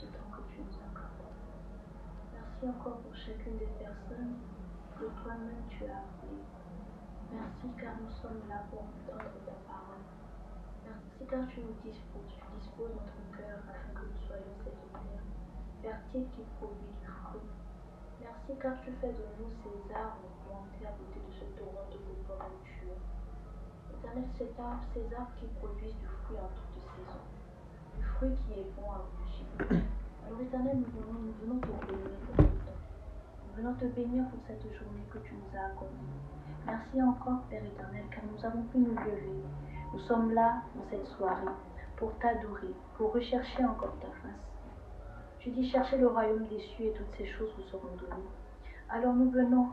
ce temps que tu nous accordes. Merci encore pour chacune des personnes que toi-même tu as appelées. Merci car nous sommes là pour entendre ta parole. Merci car tu disposes notre cœur afin que nous soyons cette terre fertile qui produit du fruit. Merci car tu fais de nous ces arbres plantés à côté de ce torrent de l'eau pendant que tu es. Éternel, ces arbres qui produisent du fruit en toute saison, du fruit qui est bon à manger. Alors Éternel, nous venons te bénir pour ce temps. Nous venons te bénir pour cette journée que tu nous as accordée. Merci encore, Père éternel, car nous avons pu nous lever. Nous sommes là, dans cette soirée, pour t'adorer, pour rechercher encore ta face. Tu dis chercher le royaume des cieux et toutes ces choses vous seront données. Alors nous venons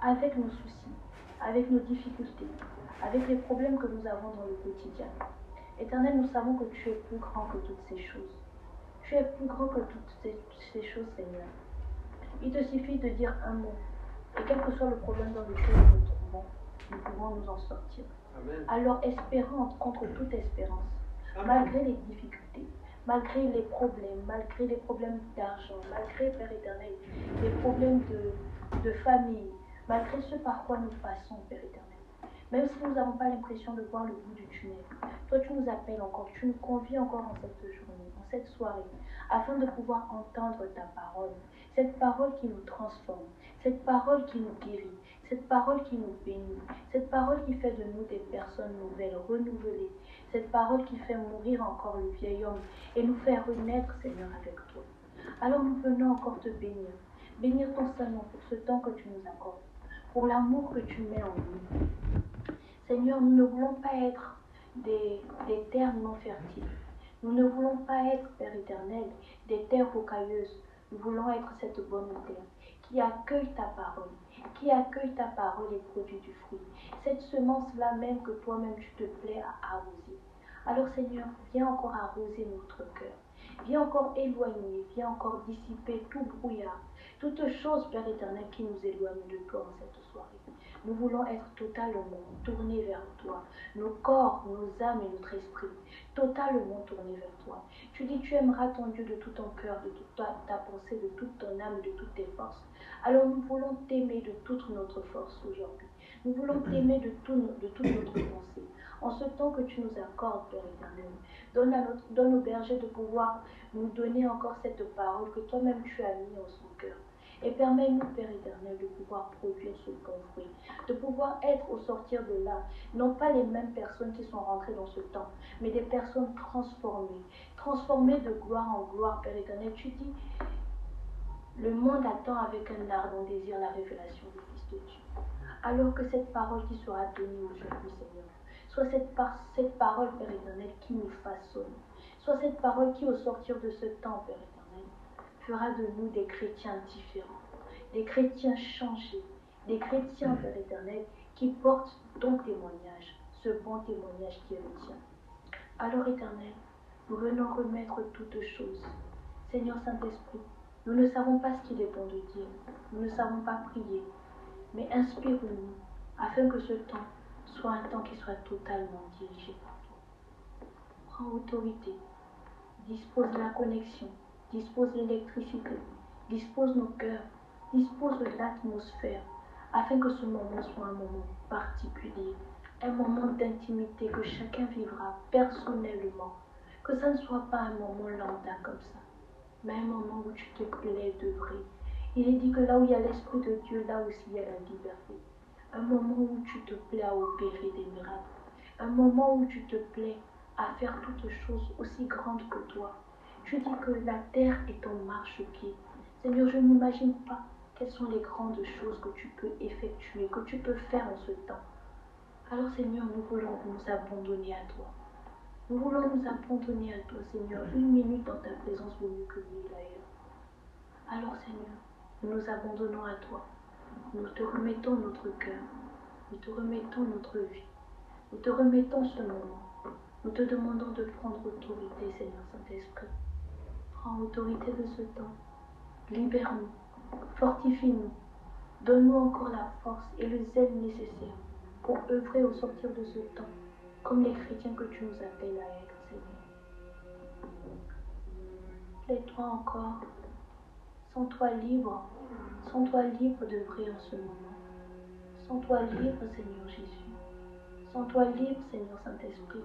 avec nos soucis, avec nos difficultés, avec les problèmes que nous avons dans le quotidien. Éternel, nous savons que tu es plus grand que toutes ces choses. Tu es plus grand que toutes ces choses, Seigneur. Il te suffit de dire un mot, et quel que soit le problème dans lequel nous nous trouvons, nous pouvons nous en sortir. Amen. Alors espérons contre toute espérance, malgré les difficultés, malgré les problèmes d'argent, malgré, Père éternel, les problèmes de famille, malgré ce par quoi nous passons, Père éternel. Même si nous n'avons pas l'impression de voir le bout du tunnel, toi tu nous appelles encore, tu nous convies encore en cette journée, en cette soirée, afin de pouvoir entendre ta parole, cette parole qui nous transforme, cette parole qui nous guérit, cette parole qui nous bénit, cette parole qui fait de nous des personnes nouvelles, renouvelées, cette parole qui fait mourir encore le vieil homme et nous faire renaître, Seigneur, avec toi. Alors nous venons encore te bénir ton Saint-Nom pour ce temps que tu nous accordes, pour l'amour que tu mets en nous. Seigneur, nous ne voulons pas être des terres non fertiles. Nous ne voulons pas être, Père éternel, des terres rocailleuses. Nous voulons être cette bonne terre qui accueille ta parole et produit du fruit. Cette semence-là même que toi-même tu te plais à arroser. Alors Seigneur, viens encore arroser notre cœur. Viens encore éloigner, viens encore dissiper tout brouillard, toute chose, Père éternel, qui nous éloigne de toi en cette soirée. Nous voulons être totalement tournés vers toi, nos corps, nos âmes et notre esprit, totalement tournés vers toi. Tu dis, tu aimeras ton Dieu de tout ton cœur, de toute ta pensée, de toute ton âme, de toutes tes forces. Alors nous voulons t'aimer de toute notre force aujourd'hui. Nous voulons t'aimer de toute notre pensée. En ce temps que tu nous accordes, Père éternel, donne aux bergers de pouvoir nous donner encore cette parole que toi-même tu as mis en son cœur. Et permets-nous, Père éternel, de pouvoir produire ce bon fruit, de pouvoir être au sortir de là, non pas les mêmes personnes qui sont rentrées dans ce temps, mais des personnes transformées de gloire en gloire, Père éternel. Tu dis, le monde attend avec un ardent désir la révélation du Fils de Dieu. Alors que cette parole qui sera donnée aujourd'hui, Seigneur, soit cette parole, Père éternel, qui nous façonne, soit cette parole qui, au sortir de ce temps, Père éternel, fera de nous des chrétiens différents, des chrétiens changés, des chrétiens, Père éternel, qui portent ton témoignage, ce bon témoignage qui est le tien. Alors, éternel, nous venons remettre toutes choses. Seigneur Saint-Esprit, nous ne savons pas ce qu'il est bon de dire, nous ne savons pas prier, mais inspire-nous afin que ce temps soit un temps qui soit totalement dirigé par toi. Prends autorité, dispose la connexion, dispose l'électricité, dispose nos cœurs, dispose de l'atmosphère, afin que ce moment soit un moment particulier, un moment d'intimité que chacun vivra personnellement, que ça ne soit pas un moment lambda comme ça, mais un moment où tu te plais d'œuvrer. Il est dit que là où il y a l'Esprit de Dieu, là aussi il y a la liberté. Un moment où tu te plais à opérer des miracles, un moment où tu te plais à faire toutes choses aussi grandes que toi. Tu dis que la terre est ton marchepied. Seigneur, je n'imagine pas quelles sont les grandes choses que tu peux effectuer, que tu peux faire en ce temps. Alors Seigneur, nous voulons nous abandonner à toi. Nous voulons nous abandonner à toi, Seigneur. Une minute dans ta présence vaut mieux que 1000 ailleurs. Alors Seigneur, nous nous abandonnons à toi. Nous te remettons notre cœur. Nous te remettons notre vie. Nous te remettons ce moment. Nous te demandons de prendre autorité, Seigneur Saint-Esprit. Prends autorité de ce temps. Libère-nous. Fortifie-nous. Donne-nous encore la force et le zèle nécessaire pour œuvrer au sortir de ce temps, comme les chrétiens que tu nous appelles à être, Seigneur. Aide-toi encore. Sens-toi libre d'œuvrer en ce moment. Sens-toi libre, Seigneur Jésus. Sens-toi libre, Seigneur Saint-Esprit,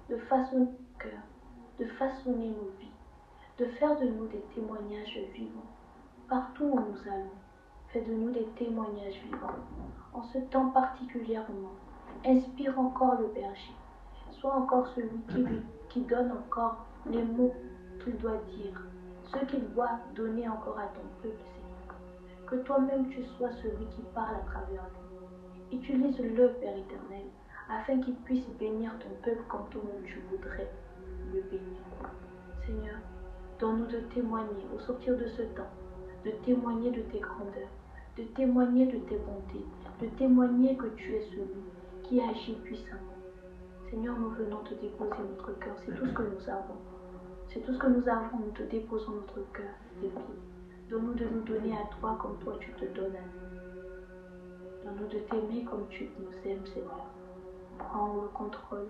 de façonner nos cœurs, de façonner nos vies, de faire de nous des témoignages vivants. Partout où nous allons, fais de nous des témoignages vivants. En ce temps particulièrement, inspire encore le berger. Sois encore celui qui donne encore les mots qu'il doit dire, ce qu'il doit donner encore à ton peuple, Seigneur. Que toi-même tu sois celui qui parle à travers lui. Utilise-le, Père éternel, afin qu'il puisse bénir ton peuple comme toi-même tu voudrais le bénir. Seigneur, donne-nous de témoigner au sortir de ce temps, de témoigner de tes grandeurs, de témoigner de tes bontés, de témoigner que tu es celui qui agit puissamment. Seigneur, nous venons te déposer notre cœur, c'est tout ce que nous avons. C'est tout ce que nous avons, nous te déposons notre cœur, tes pieds. Donne-nous de nous donner à toi comme toi tu te donnes à nous. Donne-nous de t'aimer comme tu nous aimes, Seigneur. Prends le contrôle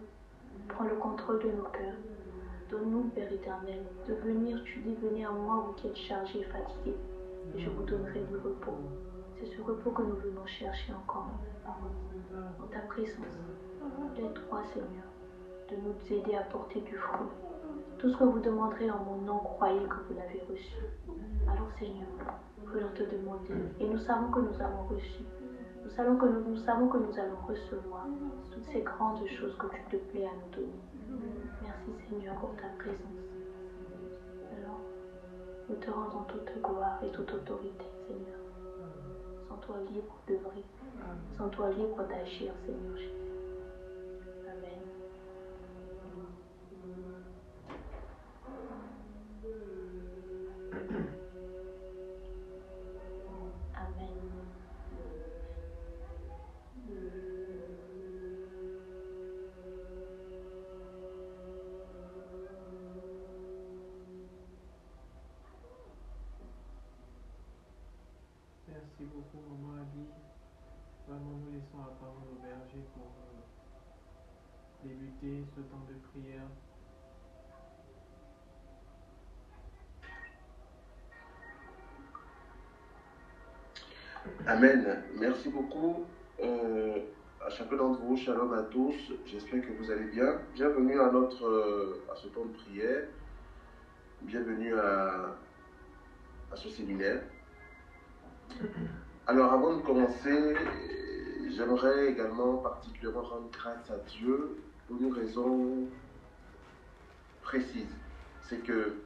de nos cœurs. Donne-nous, Père éternel, de venir, tu dis, venez à moi, vous qui êtes chargés et fatigués, et je vous donnerai du repos. C'est ce repos que nous venons chercher encore, en ta présence. Aide-toi, Seigneur, de nous aider à porter du fruit. Tout ce que vous demanderez en mon nom, croyez que vous l'avez reçu. Alors, Seigneur, venons te demander, et nous savons que nous avons reçu. Nous savons que nous allons recevoir toutes ces grandes choses que tu te plais à nous donner. Merci, Seigneur, pour ta présence. Alors, nous te rendons toute gloire et toute autorité, Seigneur. Sens-toi libre d'œuvrer. Sens-toi libre d'agir, Seigneur Jésus. Amen. Amen. Merci beaucoup, Maman Adi. Vraiment, nous laissons la parole au berger pour débuter ce temps de prière. Amen. Merci beaucoup à chacun d'entre vous. Shalom à tous. J'espère que vous allez bien. Bienvenue à ce temps de prière. Bienvenue à ce séminaire. Alors, avant de commencer, j'aimerais également particulièrement rendre grâce à Dieu pour une raison précise. C'est que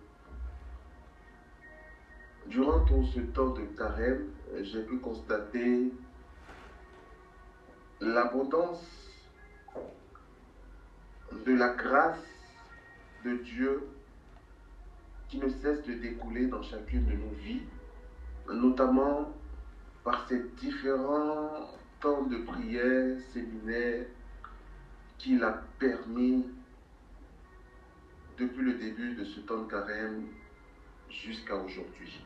durant tout ce temps de carême, j'ai pu constater l'abondance de la grâce de Dieu qui ne cesse de découler dans chacune de nos vies, notamment par ces différents temps de prière, séminaires qu'il a permis depuis le début de ce temps de carême jusqu'à aujourd'hui.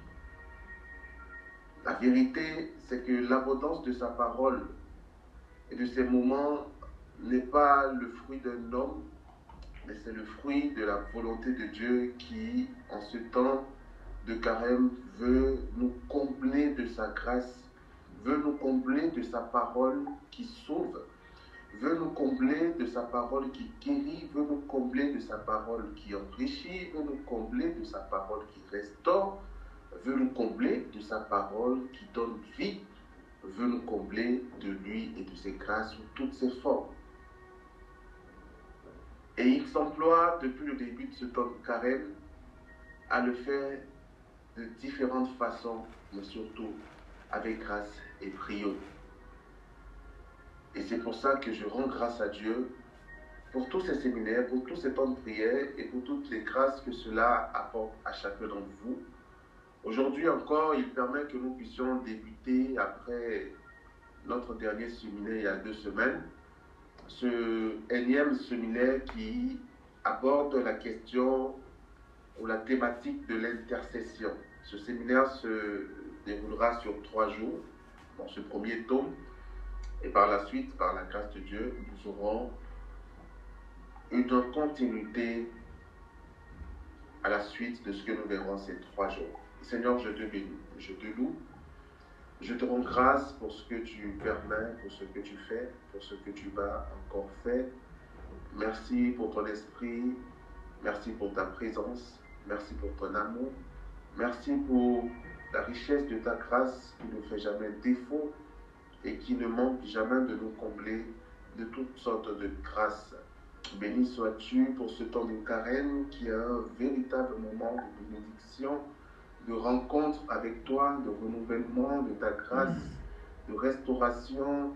La vérité, c'est que l'abondance de sa parole et de ces moments n'est pas le fruit d'un homme, mais c'est le fruit de la volonté de Dieu qui, en ce temps de carême, veut nous combler de sa grâce, veut nous combler de sa parole qui sauve, veut nous combler de sa parole qui guérit, veut nous combler de sa parole qui enrichit, veut nous combler de sa parole qui restaure, veut nous combler de sa parole qui donne vie, veut nous combler de lui et de ses grâces sous toutes ses formes. Et il s'emploie depuis le début de ce temps de carême à le faire de différentes façons, mais surtout avec grâce et brio. Et c'est pour ça que je rends grâce à Dieu pour tous ces séminaires, pour tous ces temps de prière et pour toutes les grâces que cela apporte à chacun d'entre vous. Aujourd'hui encore, il permet que nous puissions débuter après notre dernier séminaire il y a 2 semaines, ce énième séminaire qui aborde la question ou la thématique de l'intercession. Ce séminaire se déroulera sur 3 jours dans ce premier tome et par la suite, par la grâce de Dieu, nous aurons une continuité à la suite de ce que nous verrons ces 3 jours. Seigneur, je te bénis, je te loue, je te rends grâce pour ce que tu permets, pour ce que tu fais, pour ce que tu vas encore faire. Merci pour ton esprit, merci pour ta présence, merci pour ton amour, merci pour la richesse de ta grâce qui ne fait jamais défaut et qui ne manque jamais de nous combler de toutes sortes de grâces. Béni sois-tu pour ce temps de carême qui est un véritable moment de bénédiction, de rencontre avec toi, de renouvellement de ta grâce, de restauration,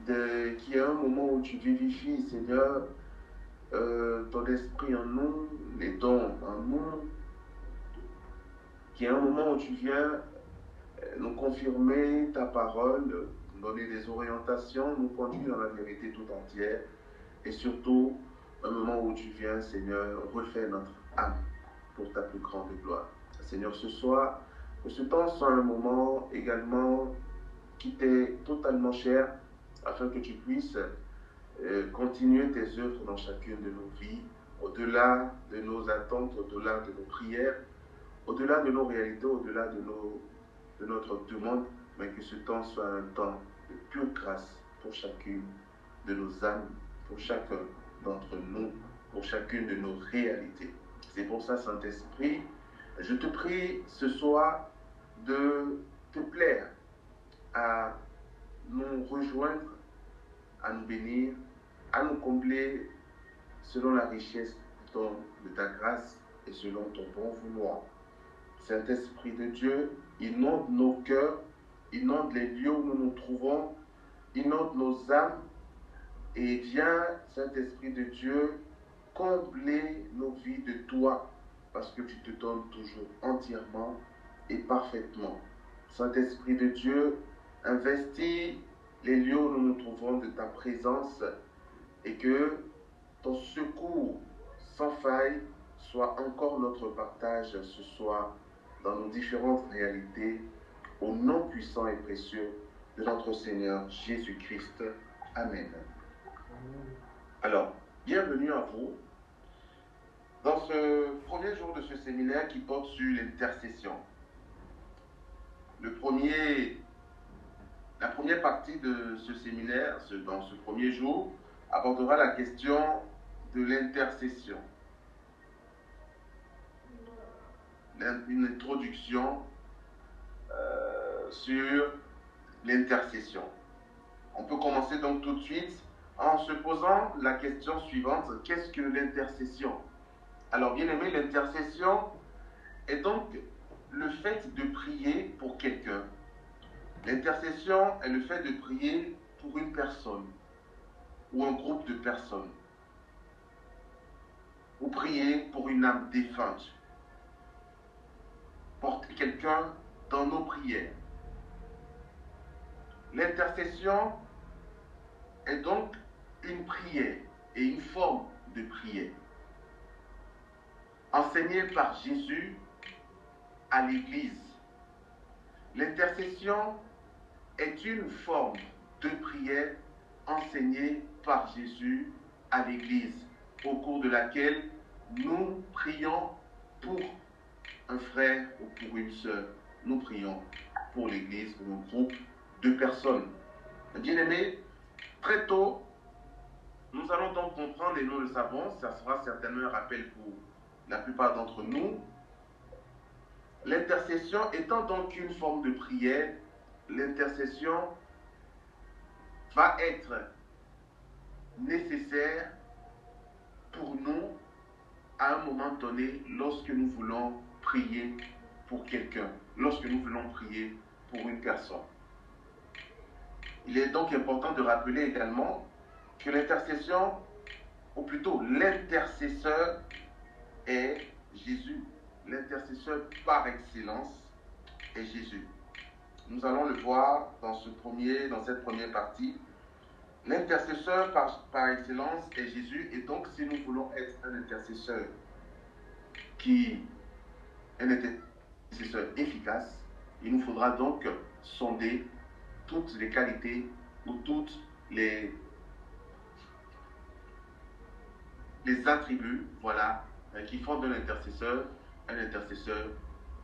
qui est un moment où tu vivifies, Seigneur, ton esprit en nous, les dons en nous, qui est un moment où tu viens nous confirmer ta parole, nous donner des orientations, nous conduire dans la vérité tout entière, et surtout, un moment où tu viens, Seigneur, refaire notre âme pour ta plus grande gloire. Seigneur, ce soir, que ce temps soit un moment également qui t'est totalement cher, afin que tu puisses continuer tes œuvres dans chacune de nos vies, au-delà de nos attentes, au-delà de nos prières, au-delà de nos réalités, au-delà de notre demande, mais que ce temps soit un temps de pure grâce pour chacune de nos âmes, pour chacun d'entre nous, pour chacune de nos réalités. C'est pour ça, Saint-Esprit, je te prie ce soir de te plaire à nous rejoindre, à nous bénir, à nous combler selon la richesse de ta grâce et selon ton bon vouloir. Saint-Esprit de Dieu, inonde nos cœurs, inonde les lieux où nous nous trouvons, inonde nos âmes, et viens, Saint-Esprit de Dieu, combler nos vies de toi, parce que tu te donnes toujours entièrement et parfaitement. Saint-Esprit de Dieu, investis les lieux où nous nous trouvons de ta présence, et que ton secours sans faille soit encore notre partage ce soir dans nos différentes réalités, au nom puissant et précieux de notre Seigneur Jésus-Christ. Amen. Alors, bienvenue à vous dans ce premier jour de ce séminaire qui porte sur l'intercession. La première partie de ce séminaire, dans ce premier jour, abordera la question de l'intercession. Une introduction sur l'intercession. On peut commencer donc tout de suite en se posant la question suivante: qu'est-ce que l'intercession? Alors, bien aimé, l'intercession est donc le fait de prier pour quelqu'un. L'intercession est le fait de prier pour une personne ou un groupe de personnes, ou prier pour une âme défunte. Porter quelqu'un dans nos prières. L'intercession est donc une prière et une forme de prière enseignée par Jésus à l'Église. L'intercession est une forme de prière enseignée par Jésus à l'Église, au cours de laquelle nous prions pour un frère ou pour une sœur. Nous prions pour l'Église ou un groupe de personnes. Bien-aimés, très tôt, nous allons donc comprendre, et nous le savons, ça sera certainement un rappel pour la plupart d'entre nous. L'intercession étant donc une forme de prière, l'intercession va être nécessaire pour nous à un moment donné lorsque nous voulons prier pour quelqu'un, lorsque nous voulons prier pour une personne. Il est donc important de rappeler également que l'intercession, ou plutôt l'intercesseur, est Jésus. L'intercesseur par excellence est Jésus. Nous allons le voir dans cette première partie. L'intercesseur par excellence est Jésus, et donc si nous voulons être un intercesseur efficace, il nous faudra donc sonder toutes les qualités ou toutes les attributs, voilà, qui font d'un intercesseur un intercesseur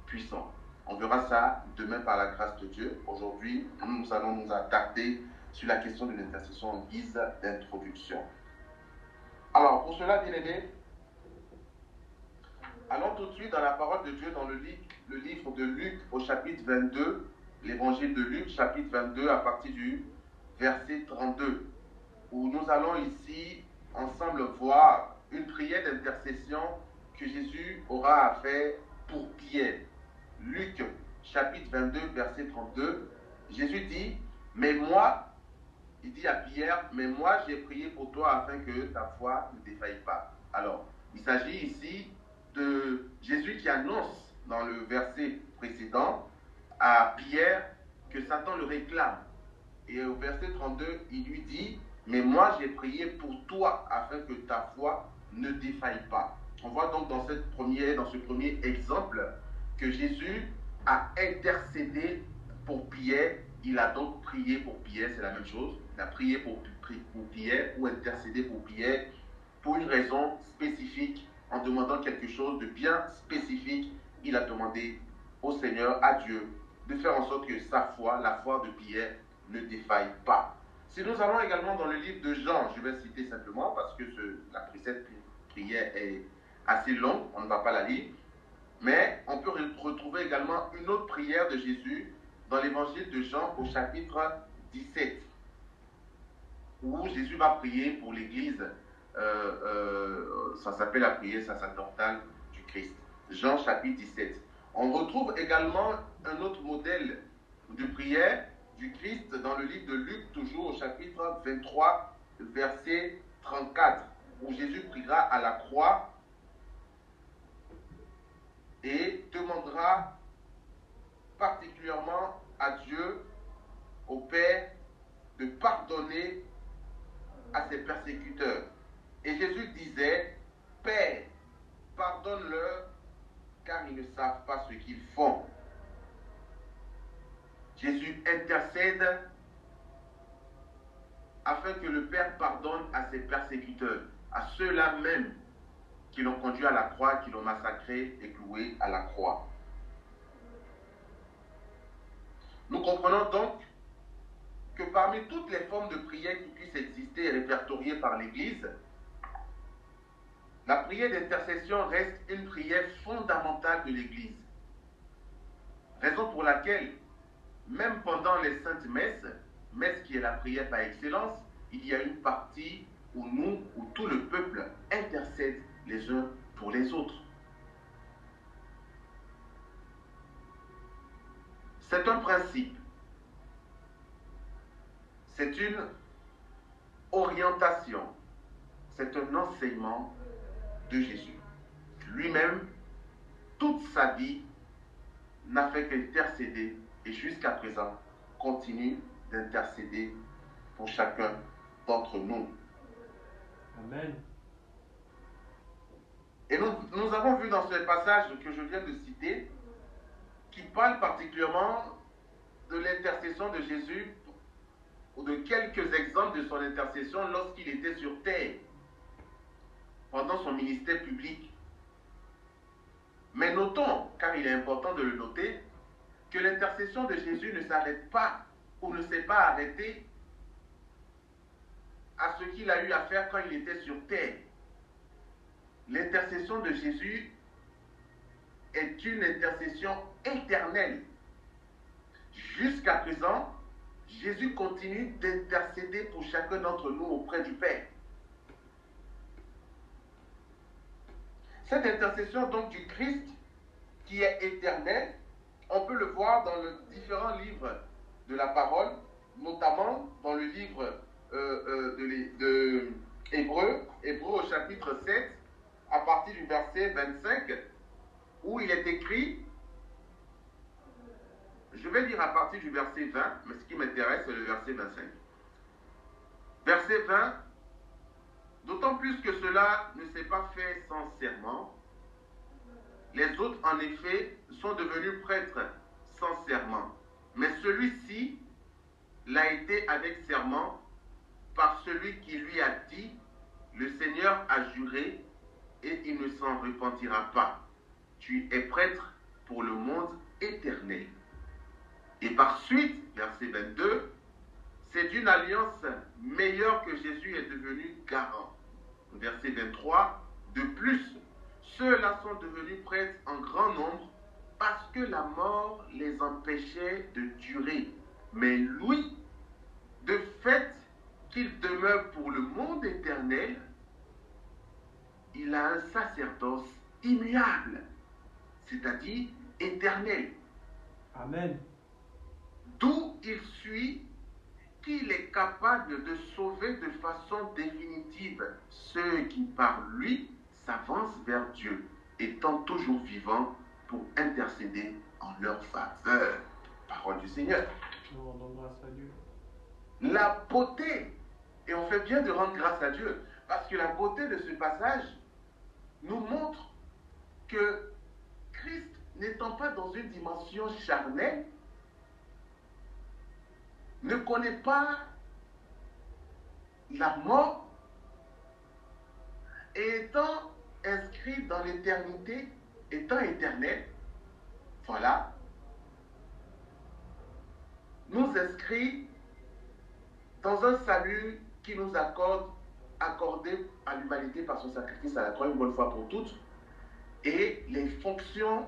puissant. On verra ça demain par la grâce de Dieu. Aujourd'hui, nous allons nous attarder sur la question de l'intercession en guise d'introduction. Alors, pour cela, bien aimés, allons tout de suite dans la parole de Dieu dans le livre de Luc au chapitre 22, l'évangile de Luc, chapitre 22, à partir du verset 32, où nous allons ici ensemble voir une prière d'intercession que Jésus aura à faire pour Pierre. Luc, chapitre 22, verset 32, Jésus dit, mais moi, il dit à Pierre, mais moi j'ai prié pour toi afin que ta foi ne défaille pas. Alors, il s'agit ici de Jésus qui annonce dans le verset précédent à Pierre que Satan le réclame. Et au verset 32, il lui dit, mais moi j'ai prié pour toi afin que ta foi ne défaille pas. On voit donc dans ce premier exemple que Jésus a intercédé pour Pierre. Il a donc prié pour Pierre, c'est la même chose. Il a prié pour Pierre ou intercédé pour Pierre pour une raison spécifique, en demandant quelque chose de bien spécifique. Il a demandé au Seigneur, à Dieu, de faire en sorte que sa foi, la foi de Pierre, ne défaille pas. Si nous allons également dans le livre de Jean, je vais citer simplement parce que cette prière est assez longue, on ne va pas la lire, mais on peut retrouver également une autre prière de Jésus dans l'évangile de Jean au chapitre 17, où Jésus va prier pour l'église, ça s'appelle la prière sacerdotale du Christ. Jean chapitre 17. On retrouve également un autre modèle de prière du Christ dans le livre de Luc, toujours au chapitre 23, verset 34, où Jésus priera à la croix et demandera particulièrement à Dieu, au Père, de pardonner à ses persécuteurs. Et Jésus disait, Père, pardonne-leur, car ils ne savent pas ce qu'ils font. Jésus intercède afin que le Père pardonne à ses persécuteurs, à ceux-là même qui l'ont conduit à la croix, qui l'ont massacré et cloué à la croix. Nous comprenons donc que parmi toutes les formes de prière qui puissent exister et répertoriées par l'Église, la prière d'intercession reste une prière fondamentale de l'Église. Raison pour laquelle, même pendant les saintes messes, messe qui est la prière par excellence, il y a une partie où tout le peuple intercède les uns pour les autres. C'est un principe. C'est une orientation. C'est un enseignement de Jésus. Lui-même, toute sa vie, n'a fait qu'intercéder et jusqu'à présent continue d'intercéder pour chacun d'entre nous. Amen. Et nous avons vu dans ce passage que je viens de citer, qui parle particulièrement de l'intercession de Jésus, ou de quelques exemples de son intercession lorsqu'il était sur terre, pendant son ministère public. Mais notons, car il est important de le noter, que l'intercession de Jésus ne s'arrête pas, ou ne s'est pas arrêtée à ce qu'il a eu à faire quand il était sur terre. L'intercession de Jésus est une intercession éternelle. Jusqu'à présent, Jésus continue d'intercéder pour chacun d'entre nous auprès du Père. Cette intercession donc du Christ, qui est éternelle, on peut le voir dans les différents livres de la parole, notamment dans le livre de Hébreux au chapitre 7, à partir du verset 25, où il est écrit, je vais lire à partir du verset 20, mais ce qui m'intéresse, c'est le verset 25. Verset 20, d'autant plus que cela ne s'est pas fait sans serment. Les autres, en effet, sont devenus prêtres sans serment. Mais celui-ci l'a été avec serment par celui qui lui a dit, le Seigneur a juré, et il ne s'en repentira pas. Tu es prêtre pour le monde éternel. Et par suite, verset 22, c'est d'une alliance meilleure que Jésus est devenu garant. Verset 23, de plus, ceux-là sont devenus prêtres en grand nombre parce que la mort les empêchait de durer. Mais lui, de fait qu'il demeure pour le monde éternel, il a un sacerdoce immuable, c'est-à-dire éternel. Amen. D'où il suit qu'il est capable de sauver de façon définitive ceux qui par lui s'avancent vers Dieu, étant toujours vivants pour intercéder en leur faveur. Parole du Seigneur. Nous rendons grâce à Dieu. La beauté, et on fait bien de rendre grâce à Dieu, parce que la beauté de ce passage nous montre que Christ, n'étant pas dans une dimension charnelle, ne connaît pas la mort, et étant inscrit dans l'éternité, étant éternel, voilà, nous inscrit dans un salut qui nous accordé à l'humanité par son sacrifice à la croix une bonne fois pour toutes. Et les fonctions,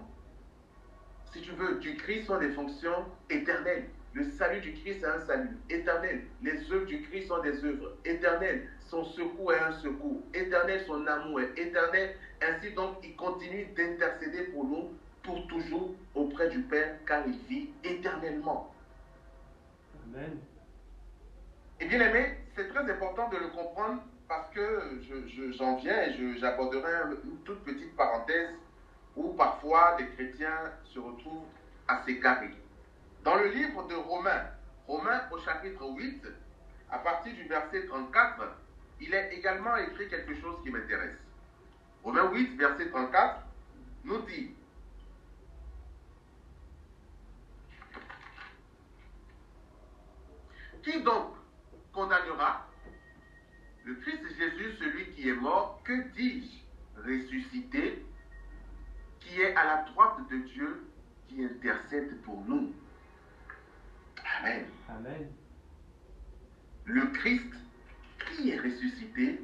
si tu veux, du Christ sont des fonctions éternelles. Le salut du Christ est un salut éternel. Les œuvres du Christ sont des œuvres éternelles. Son secours est un secours éternel. Son amour est éternel. Ainsi donc, il continue d'intercéder pour nous, pour toujours, auprès du Père, car il vit éternellement. Amen. Et bien aimé, c'est très important de le comprendre parce que j'en viens et j'aborderai une toute petite parenthèse où parfois les chrétiens se retrouvent à s'égarer. Dans le livre de Romains au chapitre 8, à partir du verset 34, il est également écrit quelque chose qui m'intéresse. Romains 8, verset 34, nous dit: qui donc condamnera? Le Christ Jésus, celui qui est mort, que dis-je? Ressuscité, qui est à la droite de Dieu, qui intercède pour nous. Amen. Amen. Le Christ, qui est ressuscité,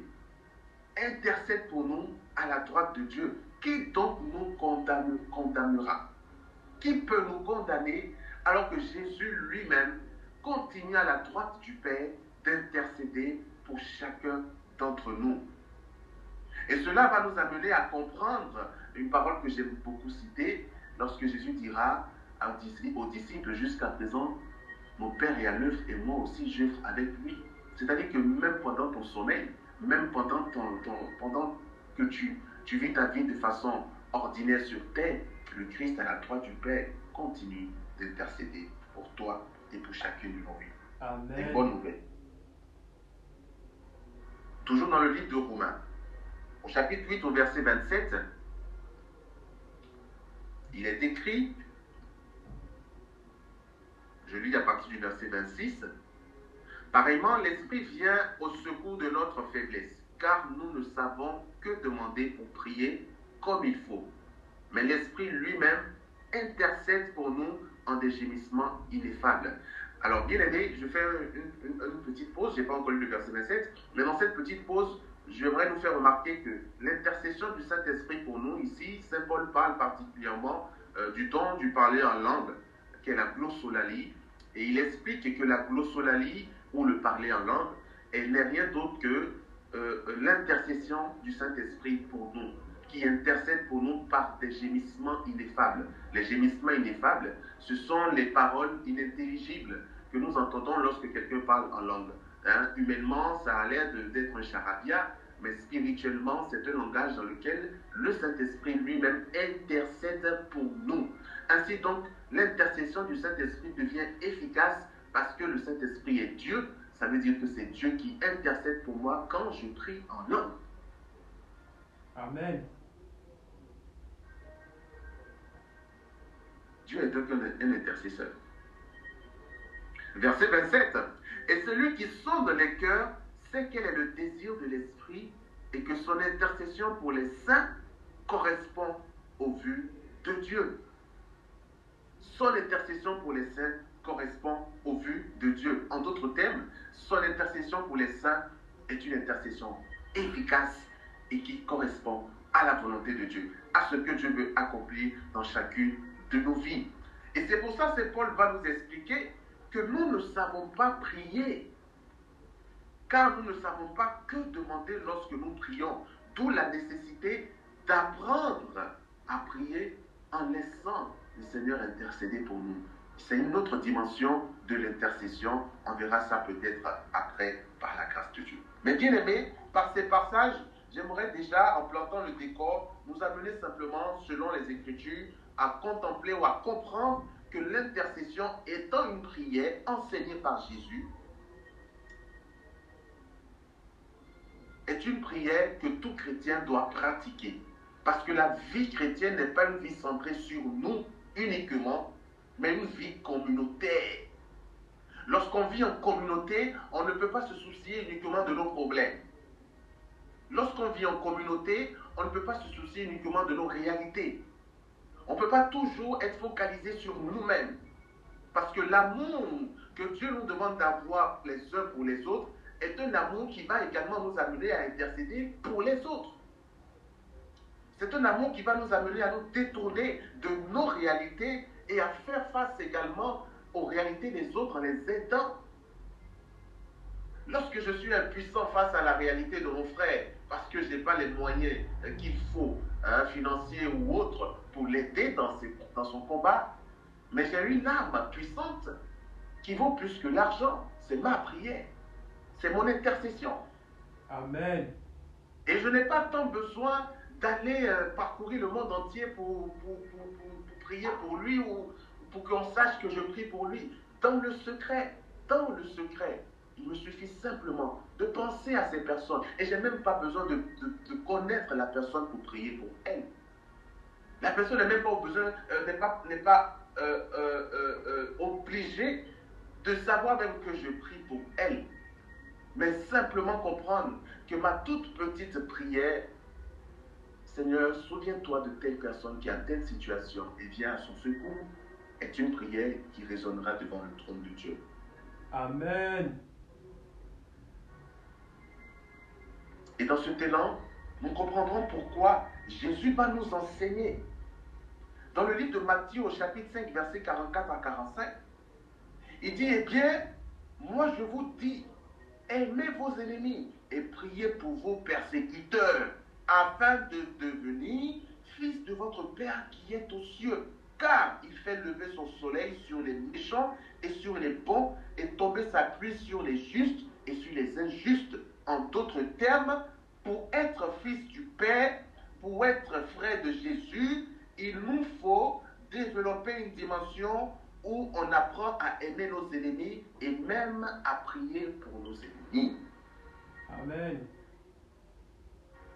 intercède pour nous à la droite de Dieu. Qui donc nous condamnera? Qui peut nous condamner alors que Jésus lui-même continue à la droite du Père d'intercéder pour chacun d'entre nous? Et cela va nous amener à comprendre une parole que j'aime beaucoup citer lorsque Jésus dira aux disciples: jusqu'à présent, mon Père est à l'œuvre et moi aussi j'œuvre avec lui. C'est-à-dire que même pendant ton sommeil, même pendant que tu vis ta vie de façon ordinaire sur terre, le Christ à la droite du Père continue d'intercéder pour toi et pour chacune de nos vies. Amen. Une bonne nouvelle. Toujours dans le livre de Romains, au chapitre 8, au verset 27, il est écrit, je lis à partir du verset 26, pareillement, l'Esprit vient au secours de notre faiblesse, car nous ne savons que demander pour prier comme il faut. Mais l'Esprit lui-même intercède pour nous en des gémissements ineffables. Alors, bien aimé, je fais une petite pause, je n'ai pas encore lu le verset 27, mais dans cette petite pause, j'aimerais nous faire remarquer que l'intercession du Saint-Esprit pour nous, ici, Saint Paul parle particulièrement du don du parler en langue, qui est la glossolalie, et il explique que la glossolalie, ou le parler en langue, elle n'est rien d'autre que l'intercession du Saint-Esprit pour nous, qui intercède pour nous par des gémissements ineffables. Les gémissements ineffables, ce sont les paroles inintelligibles que nous entendons lorsque quelqu'un parle en langue. Hein? Humainement, ça a l'air d'être un charabia, mais spirituellement, c'est un langage dans lequel le Saint-Esprit lui-même intercède pour nous. Ainsi donc, l'intercession du Saint-Esprit devient efficace parce que le Saint-Esprit est Dieu. Ça veut dire que c'est Dieu qui intercède pour moi quand je prie en langue. Amen. Dieu est donc un intercesseur. Verset 27. Et celui qui sonde les cœurs sait quel est le désir de l'Esprit, et que son intercession pour les saints correspond aux vues de Dieu. Son intercession pour les saints correspond aux vues de Dieu. En d'autres termes, son intercession pour les saints est une intercession efficace et qui correspond à la volonté de Dieu, à ce que Dieu veut accomplir dans chacune de nos vies. Et c'est pour ça que Paul va nous expliquer que nous ne savons pas prier, car nous ne savons pas que demander lorsque nous prions, d'où la nécessité d'apprendre à prier en laissant le Seigneur intercéder pour nous. C'est une autre dimension de l'intercession. On verra ça peut-être après par la grâce de Dieu. Mais bien aimé, par ces passages, j'aimerais déjà, en plantant le décor, nous amener simplement, selon les Écritures, à contempler ou à comprendre que l'intercession étant une prière enseignée par Jésus, est une prière que tout chrétien doit pratiquer. Parce que la vie chrétienne n'est pas une vie centrée sur nous uniquement, mais une vie communautaire. Lorsqu'on vit en communauté, on ne peut pas se soucier uniquement de nos problèmes. Lorsqu'on vit en communauté, on ne peut pas se soucier uniquement de nos réalités. On ne peut pas toujours être focalisé sur nous-mêmes. Parce que l'amour que Dieu nous demande d'avoir les uns pour les autres est un amour qui va également nous amener à intercéder pour les autres. C'est un amour qui va nous amener à nous détourner de nos réalités et à faire face également aux réalités des autres en les aidant. Lorsque je suis impuissant face à la réalité de mon frère, parce que je n'ai pas les moyens qu'il faut, financiers ou autres, pour l'aider dans son combat, mais j'ai une arme puissante qui vaut plus que l'argent. C'est ma prière. C'est mon intercession. Amen. Et je n'ai pas tant besoin d'aller parcourir le monde entier pour prier pour lui ou pour qu'on sache que je prie pour lui. Dans le secret, il me suffit simplement de penser à ces personnes. Et je n'ai même pas besoin de connaître la personne pour prier pour elle. La personne n'est même pas obligée de savoir même que je prie pour elle. Mais simplement comprendre que ma toute petite prière, Seigneur, souviens-toi de telle personne qui a telle situation et viens à son secours, est une prière qui résonnera devant le trône de Dieu. Amen. Et dans cet élan, nous comprendrons pourquoi Jésus va nous enseigner. Dans le livre de Matthieu, au chapitre 5, versets 44 à 45, il dit, eh bien, moi je vous dis, aimez vos ennemis et priez pour vos persécuteurs, afin de devenir fils de votre Père qui est aux cieux. Car il fait lever son soleil sur les méchants et sur les bons, et tomber sa pluie sur les justes et sur les injustes. En d'autres termes, pour être fils du Père, pour être frère de Jésus, il nous faut développer une dimension où on apprend à aimer nos ennemis et même à prier pour nos ennemis. Amen.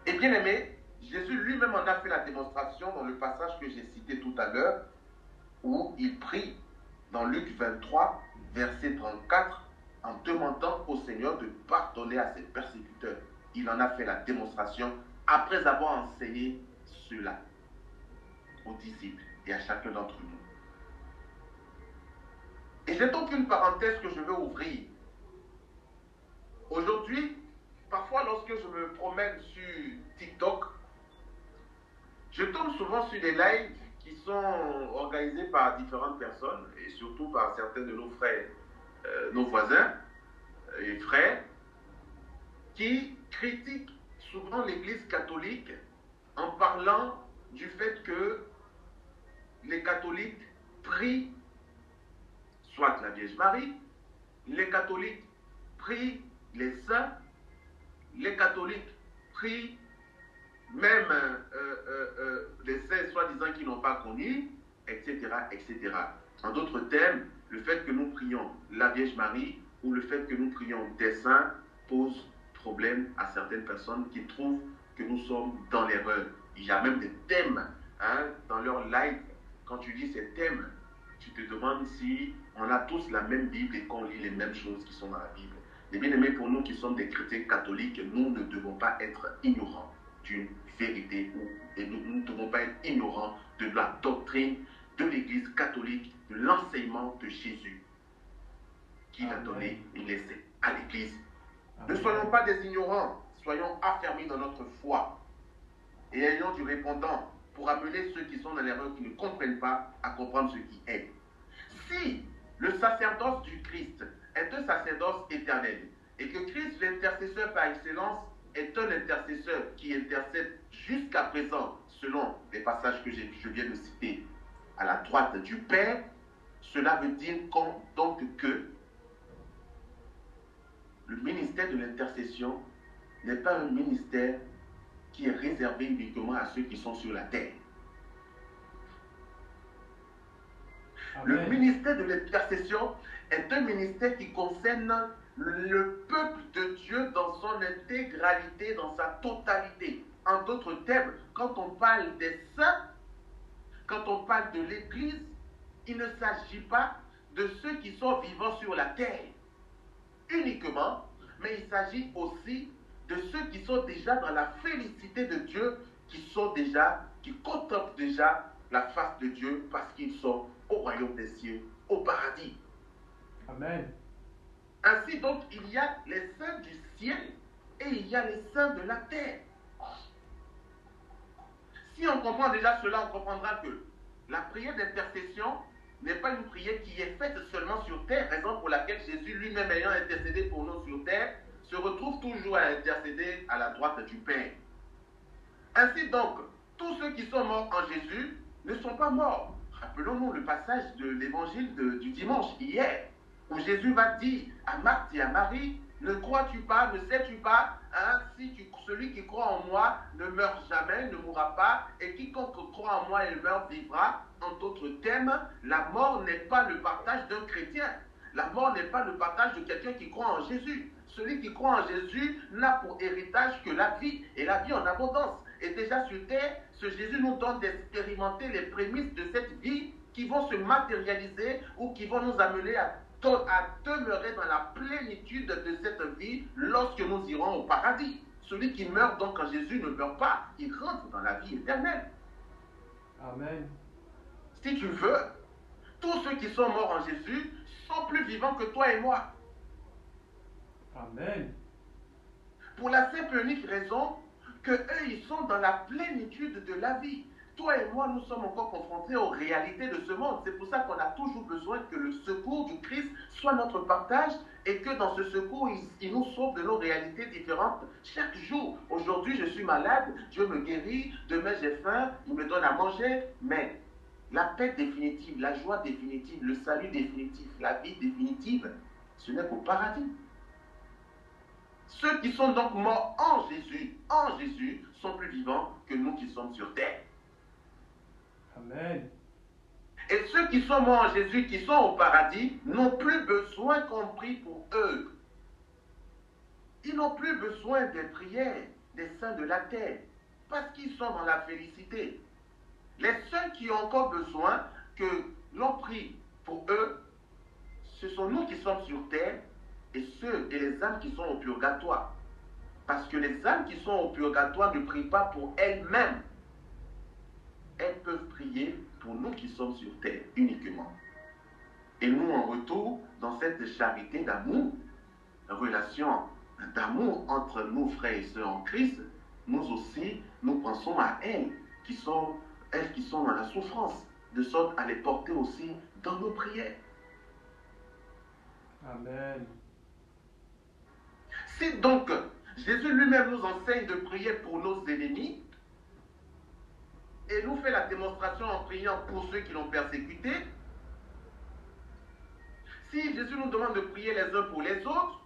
Et bien aimé, Jésus lui-même en a fait la démonstration dans le passage que j'ai cité tout à l'heure, où il prie dans Luc 23, verset 34, en demandant au Seigneur de pardonner à ses persécuteurs. Il en a fait la démonstration après avoir enseigné cela aux disciples et à chacun d'entre nous. Et j'ai donc une parenthèse que je veux ouvrir. Aujourd'hui, parfois lorsque je me promène sur TikTok, je tombe souvent sur des lives qui sont organisés par différentes personnes et surtout par certains de nos frères, nos voisins et frères, qui critiquent souvent l'Église catholique en parlant du fait que les catholiques prient soit la Vierge Marie, les catholiques prient les saints, les catholiques prient même les saints soi-disant qui n'ont pas connu, etc., etc. En d'autres termes, le fait que nous prions la Vierge Marie ou le fait que nous prions des saints pose problème à certaines personnes qui trouvent que nous sommes dans l'erreur. Il y a même des thèmes dans leur live. Quand tu lis ces thèmes, tu te demandes si on a tous la même Bible et qu'on lit les mêmes choses qui sont dans la Bible. Les bien-aimés, pour nous qui sommes des chrétiens catholiques, nous ne devons pas être ignorants d'une vérité et nous ne devons pas être ignorants de la doctrine de l'Église catholique, de l'enseignement de Jésus qu'il a donné et laissé à l'Église. Ne soyons pas des ignorants, soyons affermis dans notre foi et ayons du répondant pour amener ceux qui sont dans l'erreur, qui ne comprennent pas, à comprendre ce qui est. Si le sacerdoce du Christ est un sacerdoce éternel et que Christ, l'intercesseur par excellence, est un intercesseur qui intercède jusqu'à présent, selon les passages que je viens de citer, à la droite du Père, cela veut dire donc que le ministère de l'intercession n'est pas un ministère qui est réservé uniquement à ceux qui sont sur la terre. Amen. Le ministère de l'intercession est un ministère qui concerne le peuple de Dieu dans son intégralité, dans sa totalité. En d'autres termes, quand on parle des saints, quand on parle de l'Église, il ne s'agit pas de ceux qui sont vivants sur la terre uniquement, mais il s'agit aussi de ceux qui sont déjà dans la félicité de Dieu, qui contemplent déjà la face de Dieu parce qu'ils sont au royaume des cieux, au paradis. Amen. Ainsi donc, il y a les saints du ciel et il y a les saints de la terre. Si on comprend déjà cela, on comprendra que la prière d'intercession n'est pas une prière qui est faite seulement sur terre, raison pour laquelle Jésus lui-même ayant intercédé pour nous sur terre, se retrouve toujours à intercéder à la droite du Père. Ainsi donc, tous ceux qui sont morts en Jésus ne sont pas morts. Rappelons-nous le passage de l'évangile du dimanche hier, où Jésus va dire à Marthe et à Marie, ne crois-tu pas, ne sais-tu pas, hein, celui qui croit en moi ne meurt jamais, ne mourra pas, et quiconque croit en moi et meurt vivra. En d'autres termes, la mort n'est pas le partage d'un chrétien. La mort n'est pas le partage de quelqu'un qui croit en Jésus. Celui qui croit en Jésus n'a pour héritage que la vie, et la vie en abondance. Et déjà sur terre, ce Jésus nous donne d'expérimenter les prémices de cette vie qui vont se matérialiser ou qui vont nous amener à demeurer dans la plénitude de cette vie lorsque nous irons au paradis. Celui qui meurt donc en Jésus ne meurt pas, il rentre dans la vie éternelle. Amen. Si tu veux, tous ceux qui sont morts en Jésus sont plus vivants que toi et moi. Amen. Pour la simple et unique raison que eux, ils sont dans la plénitude de la vie. Toi et moi, nous sommes encore confrontés aux réalités de ce monde. C'est pour ça qu'on a toujours besoin que le secours du Christ soit notre partage et que dans ce secours, il nous sauve de nos réalités différentes chaque jour. Aujourd'hui, je suis malade, Dieu me guérit, demain j'ai faim, il me donne à manger, mais la paix définitive, la joie définitive, le salut définitif, la vie définitive, ce n'est qu'au paradis. Ceux qui sont donc morts en Jésus, sont plus vivants que nous qui sommes sur terre. Amen. Et ceux qui sont morts en Jésus, qui sont au paradis, n'ont plus besoin qu'on prie pour eux. Ils n'ont plus besoin des prières des saints de la terre, parce qu'ils sont dans la félicité. Les seuls qui ont encore besoin que l'on prie pour eux, ce sont nous qui sommes sur terre et les âmes qui sont au purgatoire. Parce que les âmes qui sont au purgatoire ne prient pas pour elles-mêmes. Elles peuvent prier pour nous qui sommes sur terre uniquement. Et nous, en retour, dans cette charité d'amour, relation d'amour entre nous, frères et sœurs en Christ, nous aussi, nous pensons à elles qui sont dans la souffrance, de sorte à les porter aussi dans nos prières. Amen. Si donc Jésus lui-même nous enseigne de prier pour nos ennemis, et nous fait la démonstration en priant pour ceux qui l'ont persécuté, si Jésus nous demande de prier les uns pour les autres,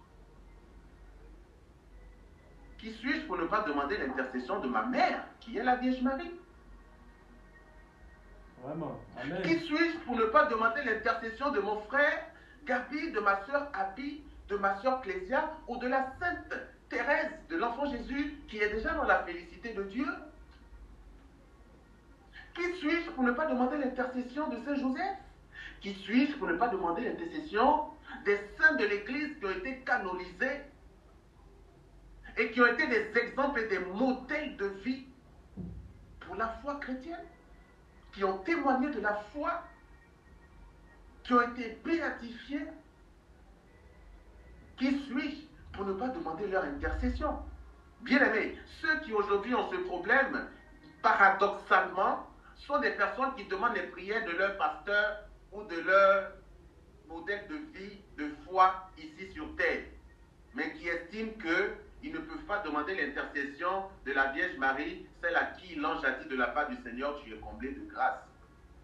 qui suis-je pour ne pas demander l'intercession de ma mère, qui est la Vierge Marie? Vraiment. Amen. Qui suis-je pour ne pas demander l'intercession de mon frère Gabi, de ma soeur Abby, de ma soeur Clésia, ou de la Sainte Thérèse, de l'enfant Jésus, qui est déjà dans la félicité de Dieu? Qui suis-je pour ne pas demander l'intercession de Saint Joseph, Qui suis-je pour ne pas demander l'intercession des saints de l'Église qui ont été canonisés et qui ont été des exemples et des modèles de vie pour la foi chrétienne, qui ont témoigné de la foi, qui ont été béatifiés. Qui suis-je pour ne pas demander leur intercession? Bien-aimés, ceux qui aujourd'hui ont ce problème, paradoxalement, sont des personnes qui demandent les prières de leur pasteur ou de leur modèle de vie, de foi ici sur terre, mais qui estiment qu'ils ne peuvent pas demander l'intercession de la Vierge Marie, celle à qui l'ange a dit de la part du Seigneur, tu es comblée de grâce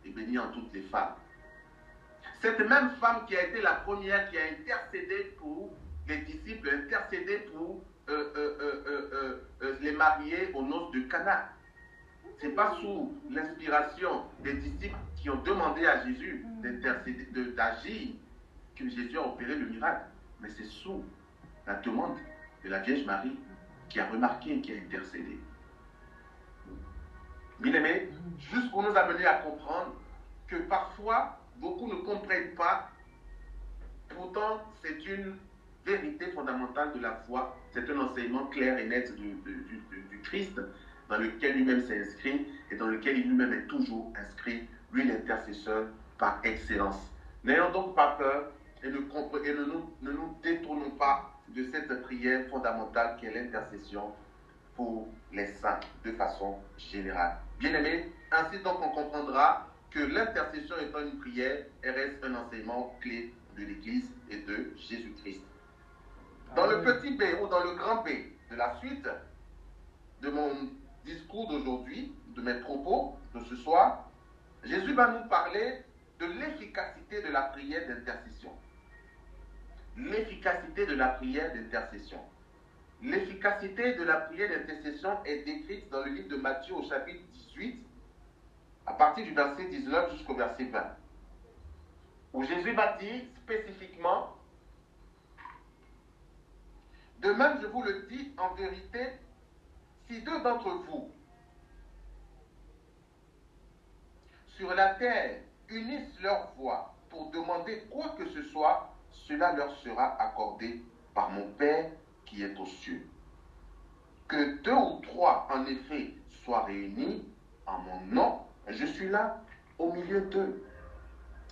et bénie en toutes les femmes. Cette même femme qui a été la première qui a intercédé pour les disciples, intercédé pour les mariés aux noces de Cana. Ce n'est pas sous l'inspiration des disciples qui ont demandé à Jésus d'agir que Jésus a opéré le miracle, mais c'est sous la demande de la Vierge Marie qui a remarqué et qui a intercédé. Bien-aimés, juste pour nous amener à comprendre que parfois, beaucoup ne comprennent pas, pourtant c'est une vérité fondamentale de la foi, c'est un enseignement clair et net du Christ, dans lequel lui-même s'est inscrit et dans lequel il lui-même est toujours inscrit, lui l'intercesseur par excellence. N'ayons donc pas peur et ne nous détournons pas de cette prière fondamentale qui est l'intercession pour les saints de façon générale. Bien-aimés, ainsi donc on comprendra que l'intercession étant une prière, elle reste un enseignement clé de l'Église et de Jésus-Christ. Dans le petit B ou dans le grand B de la suite de mon discours d'aujourd'hui, de mes propos de ce soir, Jésus va nous parler de l'efficacité de la prière d'intercession. L'efficacité de la prière d'intercession. L'efficacité de la prière d'intercession est décrite dans le livre de Matthieu au chapitre 18, à partir du verset 19 jusqu'au verset 20, où Jésus va dire spécifiquement: de même, je vous le dis en vérité, si deux d'entre vous sur la terre unissent leur voix pour demander quoi que ce soit, cela leur sera accordé par mon Père qui est aux cieux. Que deux ou trois, en effet, soient réunis en mon nom, je suis là au milieu d'eux.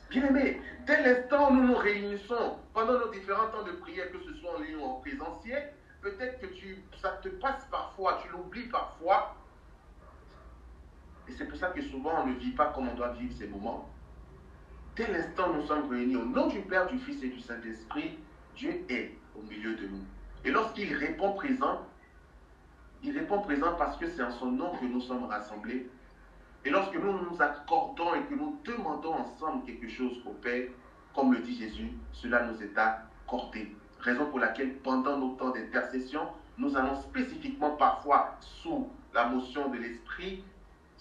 Bien-aimés, dès l'instant où nous nous réunissons pendant nos différents temps de prière, que ce soit en ligne ou en présentiel, peut-être que ça te passe parfois, tu l'oublies parfois. Et c'est pour ça que souvent on ne vit pas comme on doit vivre ces moments. Dès l'instant où nous sommes réunis au nom du Père, du Fils et du Saint-Esprit, Dieu est au milieu de nous. Et lorsqu'il répond présent, il répond présent parce que c'est en son nom que nous sommes rassemblés. Et lorsque nous nous accordons et que nous demandons ensemble quelque chose au Père, comme le dit Jésus, cela nous est accordé. Raison pour laquelle, pendant nos temps d'intercession, nous allons spécifiquement parfois sous la motion de l'Esprit.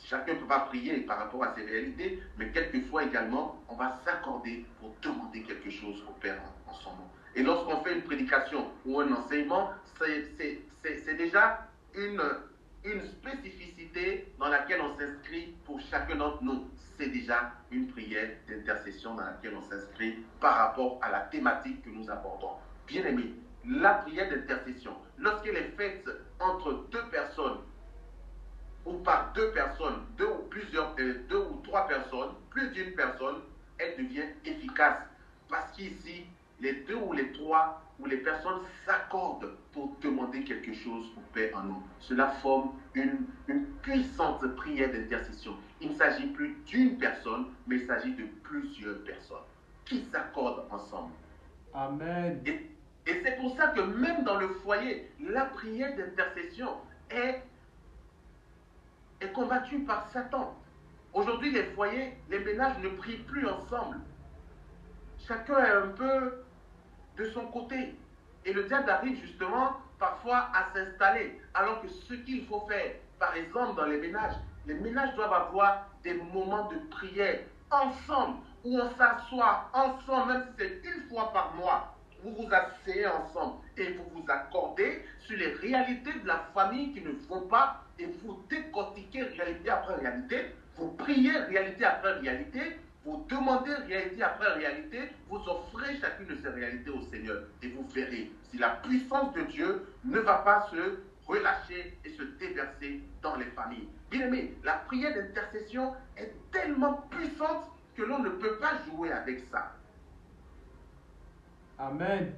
Chacun peut pas prier par rapport à ses réalités, mais quelquefois également, on va s'accorder pour demander quelque chose au Père en son nom. Et lorsqu'on fait une prédication ou un enseignement, c'est déjà une spécificité dans laquelle on s'inscrit pour chacun d'entre nous. C'est déjà une prière d'intercession dans laquelle on s'inscrit par rapport à la thématique que nous abordons. Bien aimé, la prière d'intercession, lorsqu'elle est faite entre deux personnes, ou par deux personnes, deux ou trois personnes, plus d'une personne, elle devient efficace. Parce qu'ici, les deux ou les trois ou les personnes s'accordent pour demander quelque chose au Père en nous. Cela forme une puissante prière d'intercession. Il ne s'agit plus d'une personne, mais il s'agit de plusieurs personnes qui s'accordent ensemble. Amen. Et c'est pour ça que même dans le foyer, la prière d'intercession est combattue par Satan. Aujourd'hui, les foyers, les ménages ne prient plus ensemble. Chacun est un peu de son côté. Et le diable arrive justement parfois à s'installer. Alors que ce qu'il faut faire, par exemple dans les ménages doivent avoir des moments de prière ensemble, où on s'assoit ensemble, même si c'est une fois par mois. Vous vous asseyez ensemble et vous vous accordez sur les réalités de la famille qui ne vont pas et vous décortiquez réalité après réalité, vous priez réalité après réalité, vous demandez réalité après réalité, vous offrez chacune de ces réalités au Seigneur et vous verrez si la puissance de Dieu ne va pas se relâcher et se déverser dans les familles. Bien-aimés, la prière d'intercession est tellement puissante que l'on ne peut pas jouer avec ça. Amen.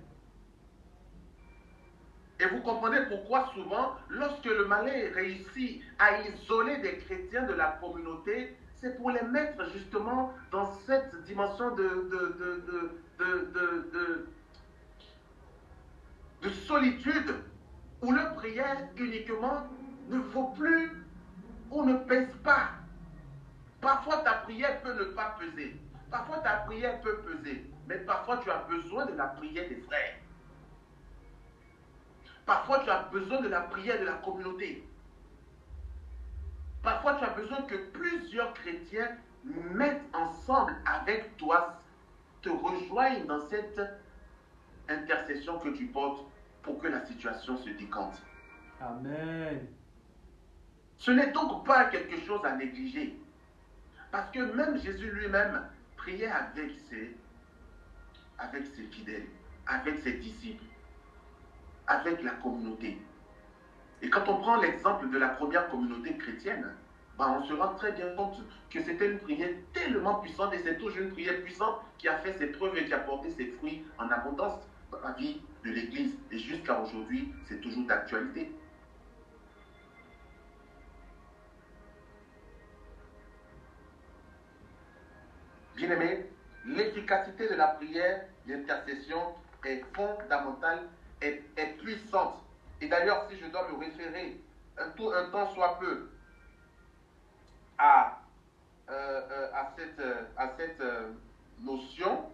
Et vous comprenez pourquoi souvent, lorsque le malin réussit à isoler des chrétiens de la communauté, c'est pour les mettre justement dans cette dimension de solitude, où leur prière uniquement ne vaut plus ou ne pèse pas. Parfois ta prière peut ne pas peser, parfois ta prière peut peser, mais parfois tu as besoin de la prière des frères. Parfois tu as besoin de la prière de la communauté. Parfois tu as besoin que plusieurs chrétiens mettent ensemble avec toi, te rejoignent dans cette intercession que tu portes pour que la situation se décante. Amen. Ce n'est donc pas quelque chose à négliger. Parce que même Jésus lui-même priait avec ses fidèles, avec ses disciples, avec la communauté. Et quand on prend l'exemple de la première communauté chrétienne, on se rend très bien compte que c'était une prière tellement puissante et c'est toujours une prière puissante qui a fait ses preuves et qui a porté ses fruits en abondance dans la vie de l'Église. Et jusqu'à aujourd'hui, c'est toujours d'actualité. Bien-aimés, l'efficacité de la prière d'intercession est fondamentale, est puissante. Et d'ailleurs, si je dois me référer un temps soit peu à cette notion,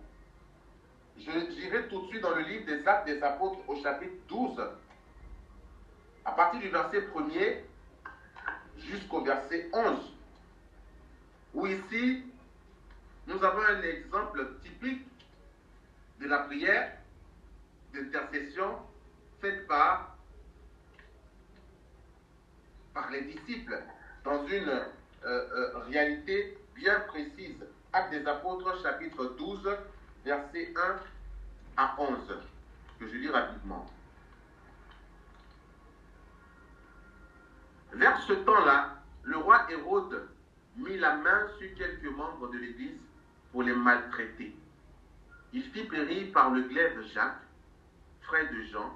j'irai tout de suite dans le livre des Actes des Apôtres au chapitre 12, à partir du verset 1er jusqu'au verset 11, où ici, nous avons un exemple typique de la prière d'intercession faite par les disciples dans une réalité bien précise. Actes des Apôtres, chapitre 12, versets 1 à 11, que je lis rapidement. Vers ce temps-là, le roi Hérode mit la main sur quelques membres de l'Église pour les maltraiter. Il fit périr par le glaive Jacques, frère de Jean.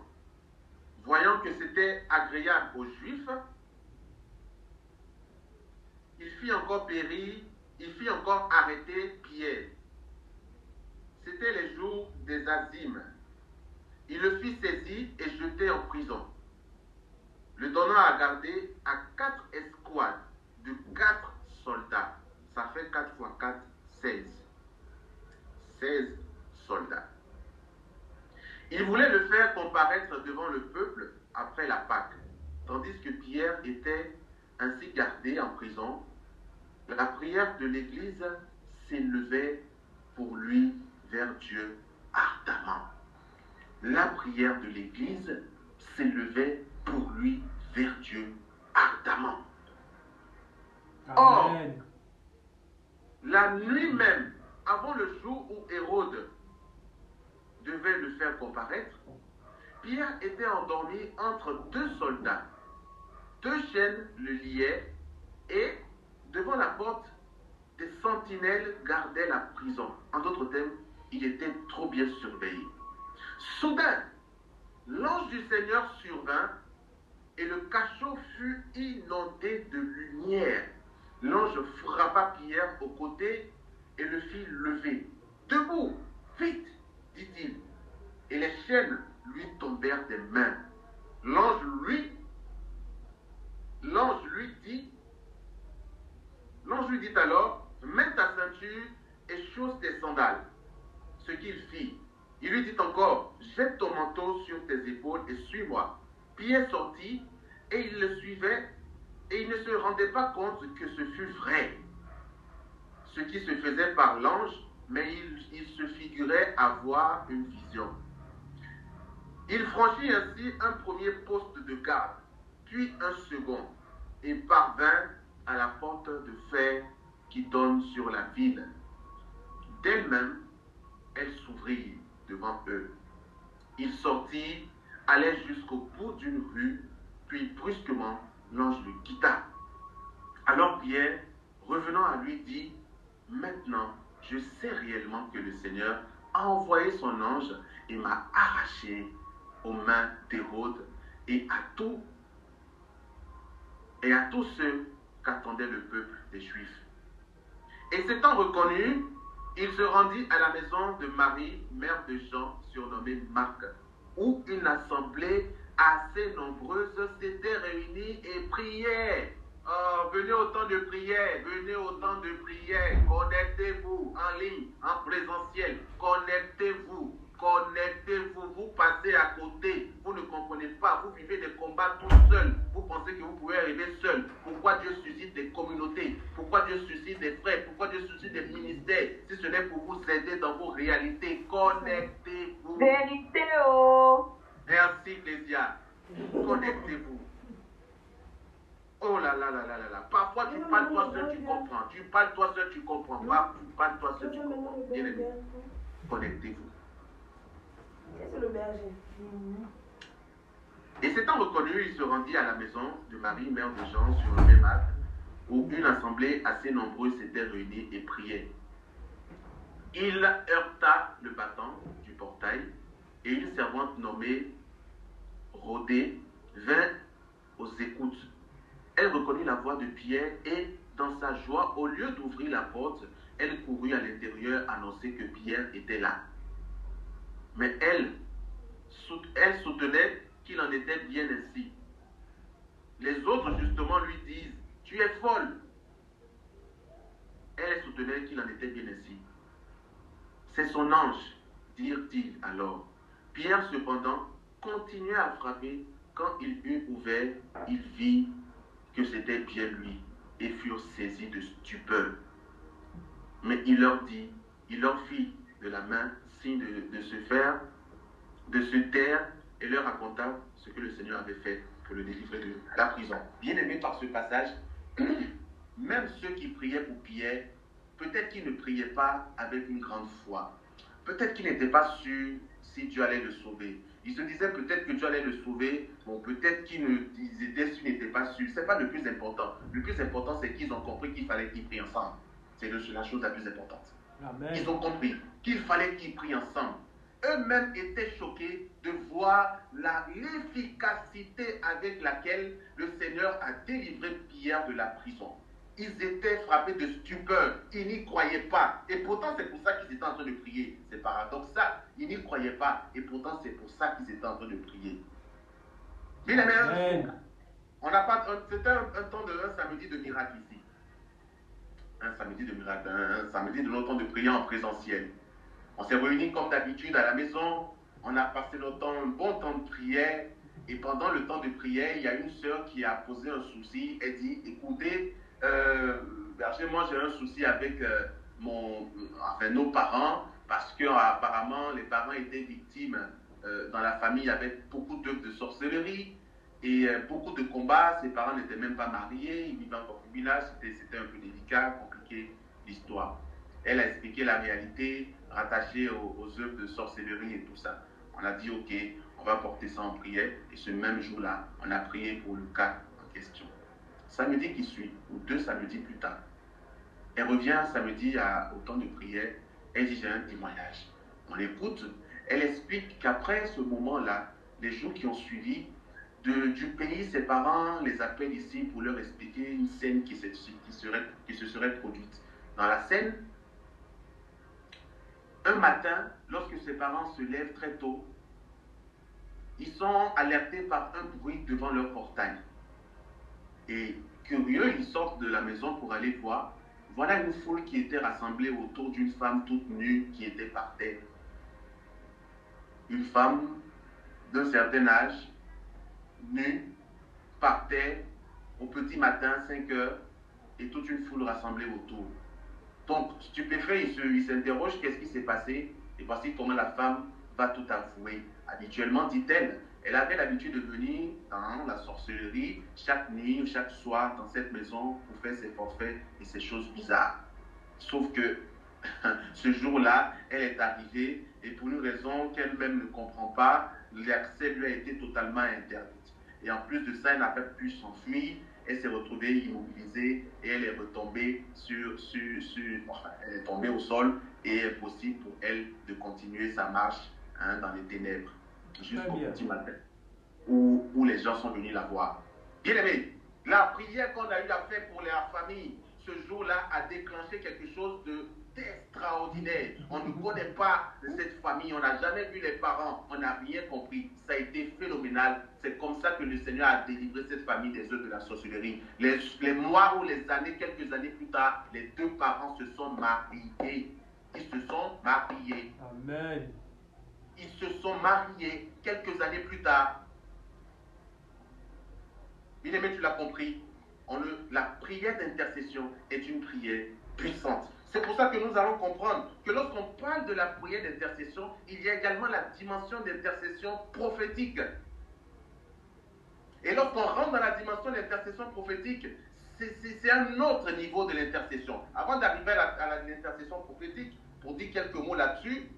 Voyant que c'était agréable aux Juifs, il fit encore arrêter Pierre. C'était les jours des Azimes. Il le fit saisir et jeter en prison, le donnant à garder à 4 escouades de 4 soldats. Ça fait 4 fois 4, 16. 16 soldats. Il voulait le faire comparaître devant le peuple après la Pâque, tandis que Pierre était ainsi gardé en prison. La prière de l'Église s'élevait pour lui vers Dieu ardemment. La prière de l'Église s'élevait pour lui vers Dieu ardemment. Or, la nuit même, avant le jour où Hérode devait le faire comparaître, Pierre était endormi entre 2 soldats. 2 chaînes le liaient et, devant la porte, des sentinelles gardaient la prison. En d'autres termes, il était trop bien surveillé. Soudain, l'ange du Seigneur survint et le cachot fut inondé de lumière. L'ange frappa Pierre au côté et le fit lever. Debout, vite, dit-il. Et les chaînes lui tombèrent des mains. L'ange lui dit alors, mets ta ceinture et chausse tes sandales. Ce qu'il fit. Il lui dit encore, jette ton manteau sur tes épaules et suis-moi. Pierre sortit et il le suivait et il ne se rendait pas compte que ce fut vrai, ce qui se faisait par l'ange, mais il se figurait avoir une vision. Il franchit ainsi un premier poste de garde, puis un second, et parvint à la porte de fer qui donne sur la ville. D'elle-même, elle s'ouvrit devant eux. Il sortit, allait jusqu'au bout d'une rue, puis brusquement, l'ange le quitta. Alors Pierre, revenant à lui, dit, « Maintenant, je sais réellement que le Seigneur a envoyé son ange et m'a arraché aux mains d'Hérode et à tous ceux qu'attendait le peuple des Juifs. » Et s'étant reconnu, il se rendit à la maison de Marie, mère de Jean, surnommée Marc, où une assemblée assez nombreuse s'était réunie et priait. Oh, venez au temps de prière, venez au temps de prière, connectez-vous en ligne, en présentiel, connectez-vous, vous passez à côté, vous ne comprenez pas, vous vivez des combats tout seul, vous pensez que vous pouvez arriver seul. Pourquoi Dieu suscite des communautés? Pourquoi Dieu suscite des frères? Pourquoi Dieu suscite des ministères? Si ce n'est pour vous aider dans vos réalités, connectez-vous. Vérité, oh! Merci, Clésia. Connectez-vous. Oh là là là là là là. Parfois tu parles toi seul, tu comprends. Tu parles toi seul, tu comprends pas. Tu parles toi seul, tu comprends. Bien aimé. Connectez-vous. C'est le berger. Et s'étant reconnu, il se rendit à la maison de Marie, mère de Jean, sur le même acte, où une assemblée assez nombreuse s'était réunie et priait. Il heurta le battant du portail, et une servante nommée Rhodée vint aux écoutes. Elle reconnut la voix de Pierre et, dans sa joie, au lieu d'ouvrir la porte, elle courut à l'intérieur annoncer que Pierre était là. Mais elle soutenait qu'il en était bien ainsi. Les autres, justement, lui disent, « Tu es folle. » Elle soutenait qu'il en était bien ainsi. « C'est son ange, dirent-ils alors. » Pierre, cependant, continuait à frapper. Quand il eut ouvert, il vit que c'était bien lui, et furent saisis de stupeur. Mais il leur fit de la main signe de se taire, et leur raconta ce que le Seigneur avait fait pour le délivrer de la prison. Bien aimé par ce passage, même ceux qui priaient pour Pierre, peut-être qu'ils ne priaient pas avec une grande foi. Peut-être qu'ils n'étaient pas sûrs si Dieu allait le sauver. Ils se disaient peut-être que Dieu allait le sauver, bon, peut-être qu'ils n'étaient pas sûrs. Ce n'est pas le plus important. Le plus important, c'est qu'ils ont compris qu'il fallait qu'ils prient ensemble. C'est la chose la plus importante. Amen. Ils ont compris qu'il fallait qu'ils prient ensemble. Eux-mêmes étaient choqués de voir l'efficacité avec laquelle le Seigneur a délivré Pierre de la prison. Ils étaient frappés de stupeur, ils n'y croyaient pas. Et pourtant, c'est pour ça qu'ils étaient en train de prier. C'est paradoxal, ils n'y croyaient pas. Et pourtant, c'est pour ça qu'ils étaient en train de prier. Bien aimé, c'était un temps de un samedi de miracle ici. Un samedi de miracle, un samedi de notre temps de prière en présentiel. On s'est réunis comme d'habitude à la maison. On a passé notre temps, un bon temps de prière. Et pendant le temps de prière, il y a une sœur qui a posé un souci. Elle dit, écoutez, berger, moi j'ai un souci avec nos parents, parce que apparemment les parents étaient victimes dans la famille, avec beaucoup d'œuvres de sorcellerie et beaucoup de combats. Ses parents n'étaient même pas mariés, ils vivaient en concubinage, c'était un peu délicat, compliqué l'histoire. Elle a expliqué la réalité rattachée aux œuvres de sorcellerie et tout ça. On a dit ok, on va porter ça en prière, et ce même jour-là, on a prié pour le cas en question. Samedi qui suit, ou 2 samedis plus tard, elle revient samedi au temps de prière, elle dit j'ai un témoignage. On l'écoute, elle explique qu'après ce moment-là, les jours qui ont suivi, du pays, ses parents les appellent ici pour leur expliquer une scène qui se serait produite. Dans la scène, un matin, lorsque ses parents se lèvent très tôt, ils sont alertés par un bruit devant leur portail. Et curieux, ils sortent de la maison pour aller voir. Voilà une foule qui était rassemblée autour d'une femme toute nue qui était par terre. Une femme d'un certain âge, nue, par terre, au petit matin, 5 heures, et toute une foule rassemblée autour. Donc, stupéfait, il s'interroge, qu'est-ce qui s'est passé? Et voici comment la femme va tout avouer. Habituellement, dit-elle, elle avait l'habitude de venir dans la sorcellerie chaque nuit ou chaque soir dans cette maison pour faire ses forfaits et ses choses bizarres. Sauf que ce jour-là, elle est arrivée et pour une raison qu'elle-même ne comprend pas, l'accès lui a été totalement interdit. Et en plus de ça, elle n'a pas pu s'enfuir, elle s'est retrouvée immobilisée et elle est retombée elle est tombée au sol et impossible pour elle de continuer sa marche dans les ténèbres jusqu'au petit matin où les gens sont venus la voir. Bien aimé, la prière qu'on a eu à faire pour la famille ce jour-là a déclenché quelque chose d'extraordinaire. On ne connaît pas cette famille, on n'a jamais vu les parents, on n'a rien compris. Ça a été phénoménal. C'est comme ça que le Seigneur a délivré cette famille des œuvres de la sorcellerie. Les mois ou les années, quelques années plus tard, les deux parents se sont mariés. Ils se sont mariés. Amen. Ils se sont mariés quelques années plus tard. Bien aimé, tu l'as compris. La prière d'intercession est une prière puissante. C'est pour ça que nous allons comprendre que lorsqu'on parle de la prière d'intercession, il y a également la dimension d'intercession prophétique. Et lorsqu'on rentre dans la dimension d'intercession prophétique, c'est un autre niveau de l'intercession. Avant d'arriver à l'intercession prophétique, pour dire quelques mots là-dessus,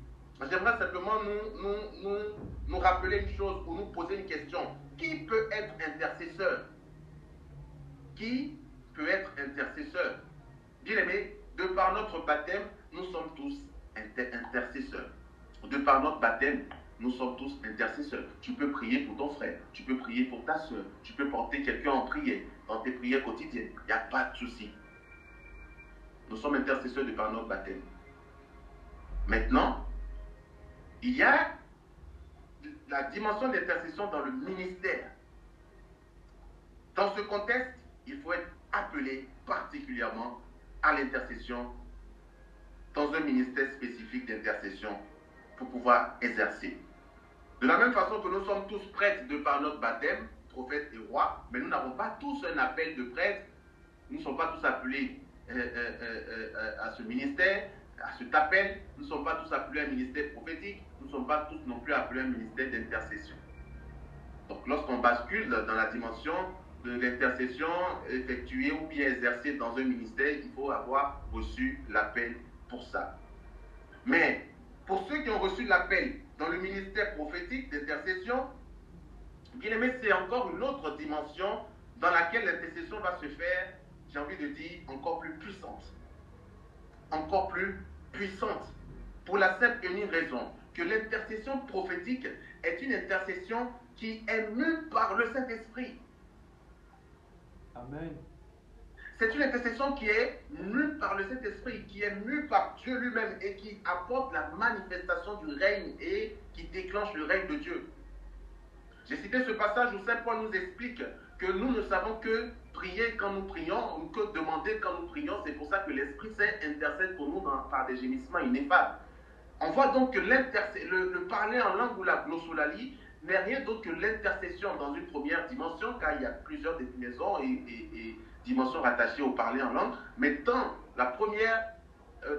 j'aimerais simplement nous rappeler une chose ou nous poser une question. Qui peut être intercesseur? Qui peut être intercesseur? Bien aimé, de par notre baptême, nous sommes tous intercesseurs. De par notre baptême, nous sommes tous intercesseurs. Tu peux prier pour ton frère, tu peux prier pour ta soeur, tu peux porter quelqu'un en prière dans tes prières quotidiennes. Il n'y a pas de souci. Nous sommes intercesseurs de par notre baptême. Maintenant, il y a la dimension d'intercession dans le ministère. Dans ce contexte, il faut être appelé particulièrement à l'intercession dans un ministère spécifique d'intercession pour pouvoir exercer. De la même façon que nous sommes tous prêtres de par notre baptême, prophètes et rois, mais nous n'avons pas tous un appel de prêtre, nous ne sommes pas tous appelés à ce ministère, à cet appel, nous ne sommes pas tous appelés à un ministère prophétique, nous ne sommes pas tous non plus appelés à un ministère d'intercession. Donc lorsqu'on bascule dans la dimension de l'intercession effectuée ou bien exercée dans un ministère, il faut avoir reçu l'appel pour ça. Mais pour ceux qui ont reçu l'appel dans le ministère prophétique d'intercession, bien aimé, c'est encore une autre dimension dans laquelle l'intercession va se faire, j'ai envie de dire, encore plus puissante. Encore plus puissante. Pour la simple et unique raison que l'intercession prophétique est une intercession qui est mue par le Saint-Esprit. Amen. C'est une intercession qui est mue par le Saint-Esprit, qui est mue par Dieu lui-même et qui apporte la manifestation du règne et qui déclenche le règne de Dieu. J'ai cité ce passage où Saint Paul nous explique que nous ne savons que prier quand nous prions ou que demander quand nous prions. C'est pour ça que l'Esprit Saint intercède pour nous par des gémissements ineffables. On voit donc que le parler en langue ou la glossolalie n'est rien d'autre que l'intercession dans une première dimension, car il y a plusieurs déclinaisons et dimensions rattachées au parler en langue. Mais dans la première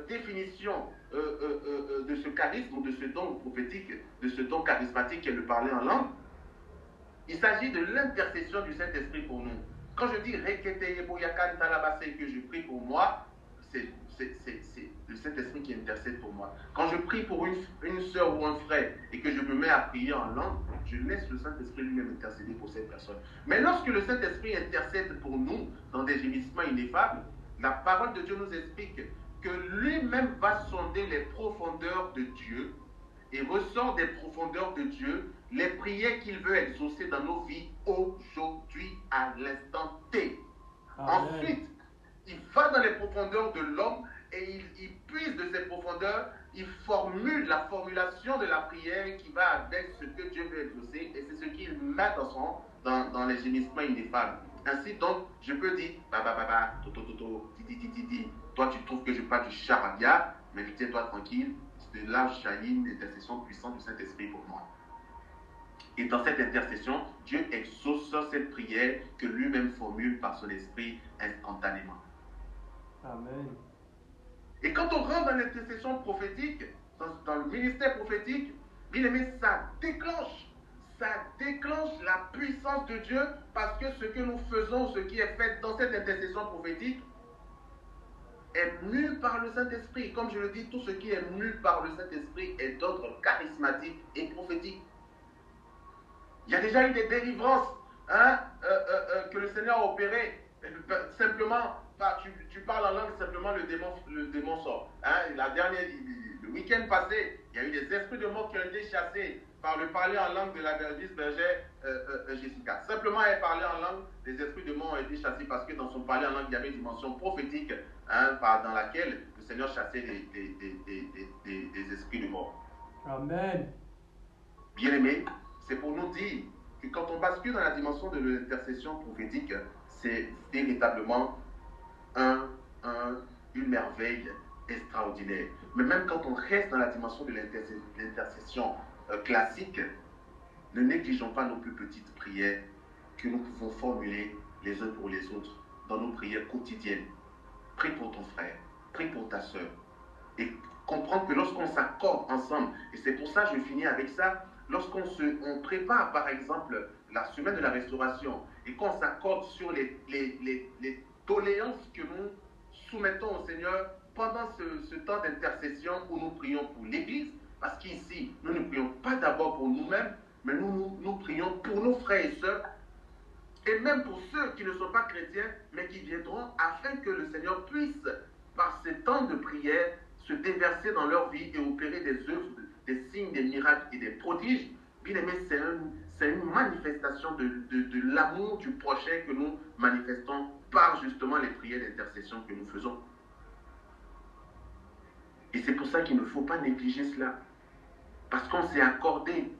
définition de ce charisme ou de ce don prophétique, de ce don charismatique qui est le parler en langue, il s'agit de l'intercession du Saint-Esprit pour nous. Quand je dis que je prie pour moi, c'est le Saint-Esprit qui intercède pour moi. Quand je prie pour une sœur ou un frère et que je me mets à prier en langue, je laisse le Saint-Esprit lui-même intercéder pour cette personne. Mais lorsque le Saint-Esprit intercède pour nous dans des gémissements ineffables, la parole de Dieu nous explique que lui-même va sonder les profondeurs de Dieu et ressort des profondeurs de Dieu les prières qu'il veut exaucer dans nos vies aujourd'hui à l'instant T. Amen. Ensuite, il va dans les profondeurs de l'homme et il puise de ces profondeurs, il formule la formulation de la prière qui va avec ce que Dieu veut exaucer et c'est ce qu'il met dans les gémissements ineffables. Ainsi donc, je peux dire, toi tu trouves que je parle du charabia, mais tiens-toi tranquille, c'est là jaillit une intercession puissante du Saint-Esprit pour moi. Et dans cette intercession, Dieu exauce cette prière que lui-même formule par son esprit instantanément. Amen. Et quand on rentre dans l'intercession prophétique, dans le ministère prophétique, bien aimé, ça déclenche la puissance de Dieu parce que ce que nous faisons, ce qui est fait dans cette intercession prophétique, est mu par le Saint-Esprit. Comme je le dis, tout ce qui est mu par le Saint-Esprit est d'ordre charismatique et prophétique. Il y a déjà eu des délivrances que le Seigneur a opérées. Simplement, tu parles en langue, simplement le démon sort. Le week-end passé, il y a eu des esprits de mort qui ont été chassés par le parler en langue de la vice-bergère Jessica. Simplement, elle parlait en langue, les esprits de mort ont été chassés parce que dans son parler en langue, il y avait une dimension prophétique dans laquelle le Seigneur chassait des esprits de mort. Amen. Bien-aimés, c'est pour nous dire que quand on bascule dans la dimension de l'intercession prophétique, c'est véritablement une merveille extraordinaire. Mais même quand on reste dans la dimension de l'intercession classique, ne négligeons pas nos plus petites prières que nous pouvons formuler les uns pour les autres dans nos prières quotidiennes. Prie pour ton frère, prie pour ta soeur. Et comprendre que lorsqu'on s'accorde ensemble, et c'est pour ça que je finis avec ça, lorsqu'on prépare par exemple la semaine de la restauration et qu'on s'accorde sur les doléances que nous soumettons au Seigneur pendant ce temps d'intercession où nous prions pour l'Église, parce qu'ici, nous ne prions pas d'abord pour nous-mêmes, mais nous prions pour nos frères et sœurs, et même pour ceux qui ne sont pas chrétiens, mais qui viendront afin que le Seigneur puisse, par ces temps de prière, se déverser dans leur vie et opérer des œuvres, des signes, des miracles et des prodiges. Bien aimé, c'est une manifestation de l'amour du prochain que nous manifestons par justement les prières d'intercession que nous faisons. Et c'est pour ça qu'il ne faut pas négliger cela. Parce qu'on s'est accordé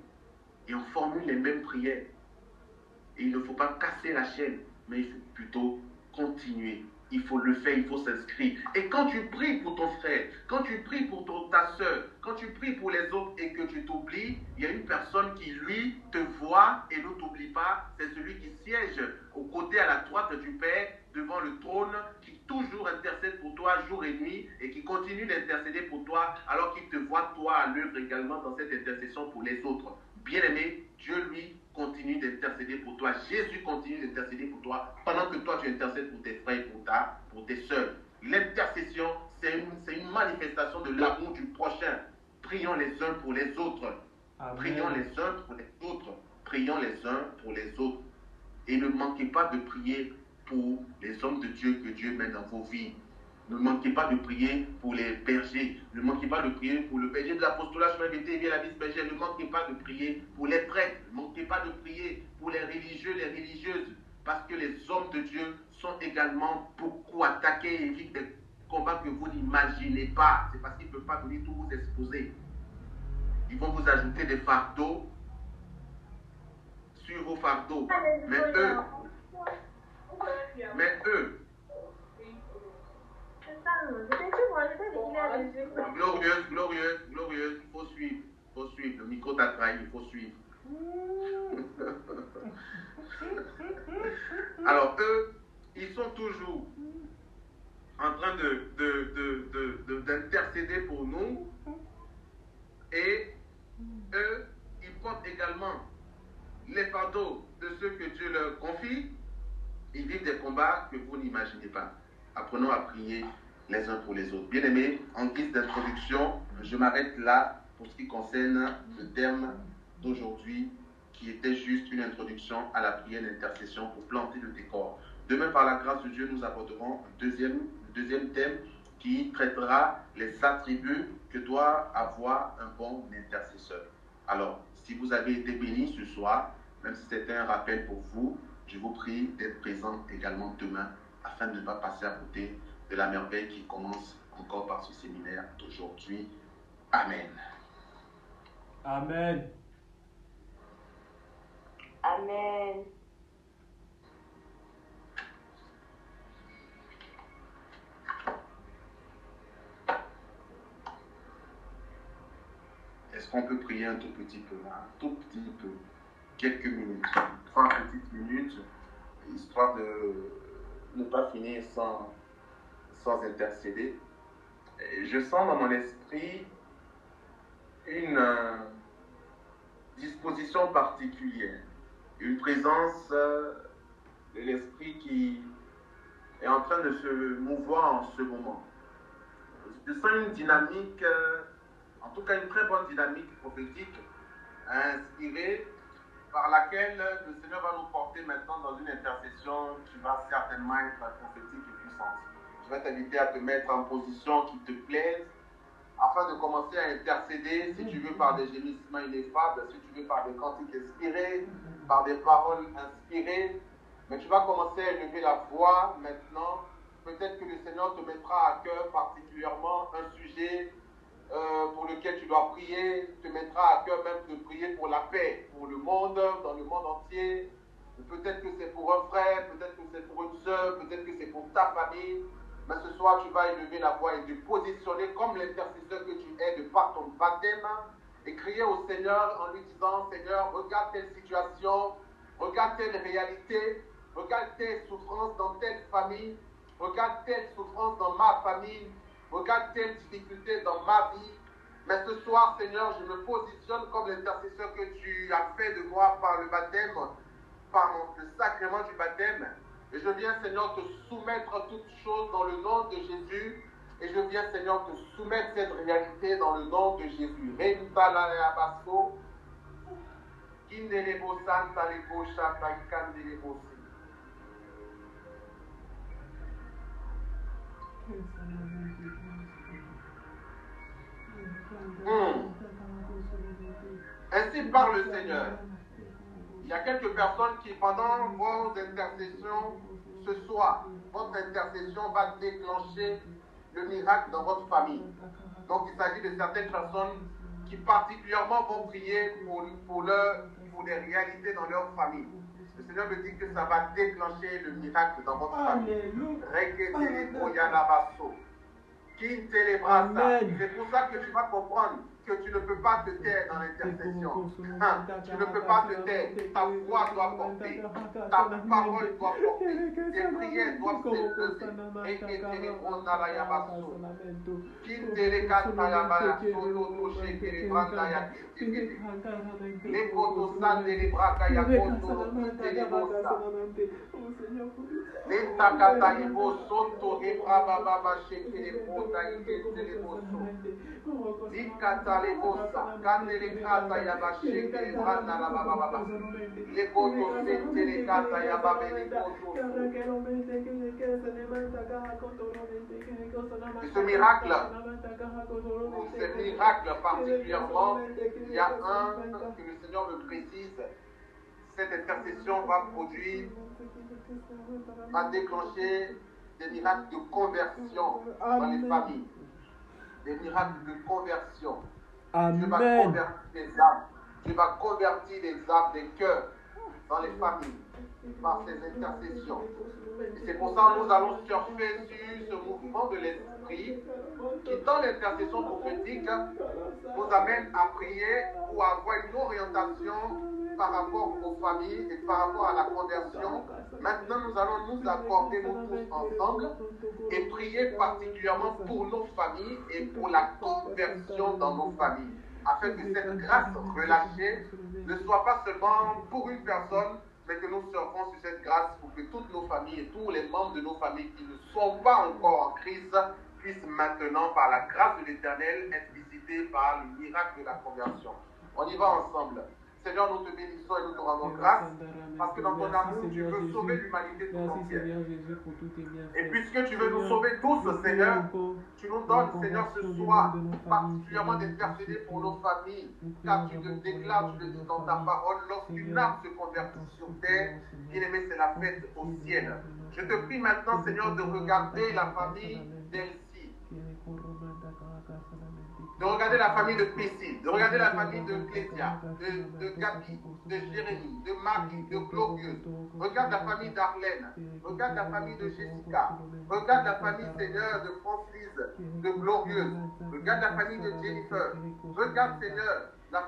et on formule les mêmes prières. Et il ne faut pas casser la chaîne, mais il faut plutôt continuer. Il faut le faire, il faut s'inscrire. Et quand tu pries pour ton frère, quand tu pries pour ta soeur, quand tu pries pour les autres et que tu t'oublies, il y a une personne qui, lui, te voit et ne t'oublie pas. C'est celui qui siège au côté à la droite du Père, devant le trône, qui toujours intercède pour toi jour et nuit et qui continue d'intercéder pour toi alors qu'il te voit toi à l'œuvre également dans cette intercession pour les autres. Bien-aimé, Dieu lui continue d'intercéder pour toi. Jésus continue d'intercéder pour toi pendant que toi tu intercèdes pour tes frères et pour tes sœurs. L'intercession, c'est une manifestation de l'amour du prochain. Prions les uns pour les autres. Amen. Prions les uns pour les autres. Prions les uns pour les autres. Et ne manquez pas de prier pour les hommes de Dieu que Dieu met dans vos vies. Ne manquez pas de prier pour les bergers. Ne manquez pas de prier pour le berger de l'apostolat sur l'invité et bien la vice-bergère. Ne manquez pas de prier pour les prêtres. Ne manquez pas de prier pour les religieux, les religieuses. Parce que les hommes de Dieu sont également beaucoup attaqués et vivent des combats que vous n'imaginez pas. C'est parce qu'ils ne peuvent pas venir tout vous exposer. Ils vont vous ajouter des fardeaux sur vos fardeaux. Mais eux, glorieuse, il faut suivre. Le micro t'a trahi, il faut suivre. Alors eux, ils sont toujours en train d'intercéder pour nous. Et eux, ils portent également les fardeaux de ceux que Dieu leur confie. Ils vivent des combats que vous n'imaginez pas. Apprenons à prier les uns pour les autres. Bien-aimés, en guise d'introduction, je m'arrête là pour ce qui concerne le terme d'aujourd'hui, qui était juste une introduction à la prière d'intercession pour planter le décor. Demain, par la grâce de Dieu, nous aborderons le deuxième thème qui traitera les attributs que doit avoir un bon intercesseur. Alors, si vous avez été bénis ce soir, même si c'était un rappel pour vous, je vous prie d'être présent également demain afin de ne pas passer à côté de la merveille qui commence encore par ce séminaire d'aujourd'hui. Amen. Amen. Amen. Est-ce qu'on peut prier un tout petit peu, un tout petit peu, quelques minutes, 3 petites minutes, histoire de ne pas finir sans intercéder. Et je sens dans mon esprit une disposition particulière, une présence de l'esprit qui est en train de se mouvoir en ce moment. je sens une dynamique, en tout cas une très bonne dynamique prophétique, inspirée, par laquelle le Seigneur va nous porter maintenant dans une intercession qui va certainement être prophétique et puissante. Je vais t'inviter à te mettre en position qui te plaise, afin de commencer à intercéder, si tu veux par des gémissements ineffables, si tu veux par des cantiques inspirés, par des paroles inspirées. Mais tu vas commencer à élever la voix maintenant. Peut-être que le Seigneur te mettra à cœur particulièrement un sujet pour lequel tu dois prier, te mettra à cœur même de prier pour la paix, pour le monde, dans le monde entier. Peut-être que c'est pour un frère, peut-être que c'est pour une soeur, peut-être que c'est pour ta famille. Mais ce soir, tu vas élever la voix et te positionner comme l'intercesseur que tu es de par ton baptême et crier au Seigneur en lui disant, Seigneur, regarde telle situation, regarde telle réalité, regarde telle souffrance dans telle famille, regarde telle souffrance dans ma famille, regarde telle difficulté dans ma vie. Mais ce soir, Seigneur, je me positionne comme l'intercesseur que tu as fait de moi par le baptême, par le sacrement du baptême. Et je viens, Seigneur, te soumettre toutes choses dans le nom de Jésus. Et je viens, Seigneur, te soumettre cette réalité dans le nom de Jésus. Ainsi parle le Seigneur. Il y a quelques personnes qui, pendant vos intercessions ce soir, votre intercession va déclencher le miracle dans votre famille. Donc il s'agit de certaines personnes qui particulièrement vont prier pour des réalités dans leur famille. Le Seigneur me dit que ça va déclencher le miracle dans votre famille. C'est pour ça que tu vas comprendre que tu ne peux pas te taire dans l'intercession. Tu ne peux pas te taire. Ta voix doit porter. Ta parole doit porter. Tes prières doivent s'élever. Ce miracle, particulièrement, il y a un que le Seigneur me précise. Cette intercession va déclencher des miracles de conversion dans les familles. Des miracles de conversion. Amen. Dieu va convertir les âmes. Dieu va convertir les âmes, des cœurs dans les familles par ces intercessions. Et c'est pour ça que nous allons surfer sur ce mouvement de l'esprit qui, dans l'intercession prophétique, nous amène à prier ou à avoir une orientation par rapport aux familles et par rapport à la conversion. Maintenant, nous allons nous accorder, nous tous ensemble, et prier particulièrement pour nos familles et pour la conversion dans nos familles, afin que cette grâce relâchée ne soit pas seulement pour une personne, mais que nous surfons sur cette grâce pour que toutes nos familles et tous les membres de nos familles qui ne sont pas encore en crise puissent maintenant, par la grâce de l'Éternel, être visités par le miracle de la conversion. On y va ensemble. Seigneur, nous te bénissons et nous te rendons grâce parce que dans ton amour, tu veux sauver l'humanité tout entière. Et puisque tu veux nous sauver tous, Seigneur, tu nous donnes, Seigneur, ce soir, particulièrement d'intercéder pour nos familles, car tu le déclares, tu le dis dans ta parole, lorsqu'une âme se convertit sur terre, bien-aimé, c'est la fête au ciel. Je te prie maintenant, Seigneur, de regarder la famille d'Elsie, de regarder la famille de Priscille, de regarder la famille de Clésia, de Gabi, de Jérémie, de Marie, de Glorieuse. Regarde la famille d'Arlène, regarde la famille de Jessica, regarde la famille, Seigneur, de Francis, de Glorieuse, regarde la famille de Jennifer, regarde, Seigneur, la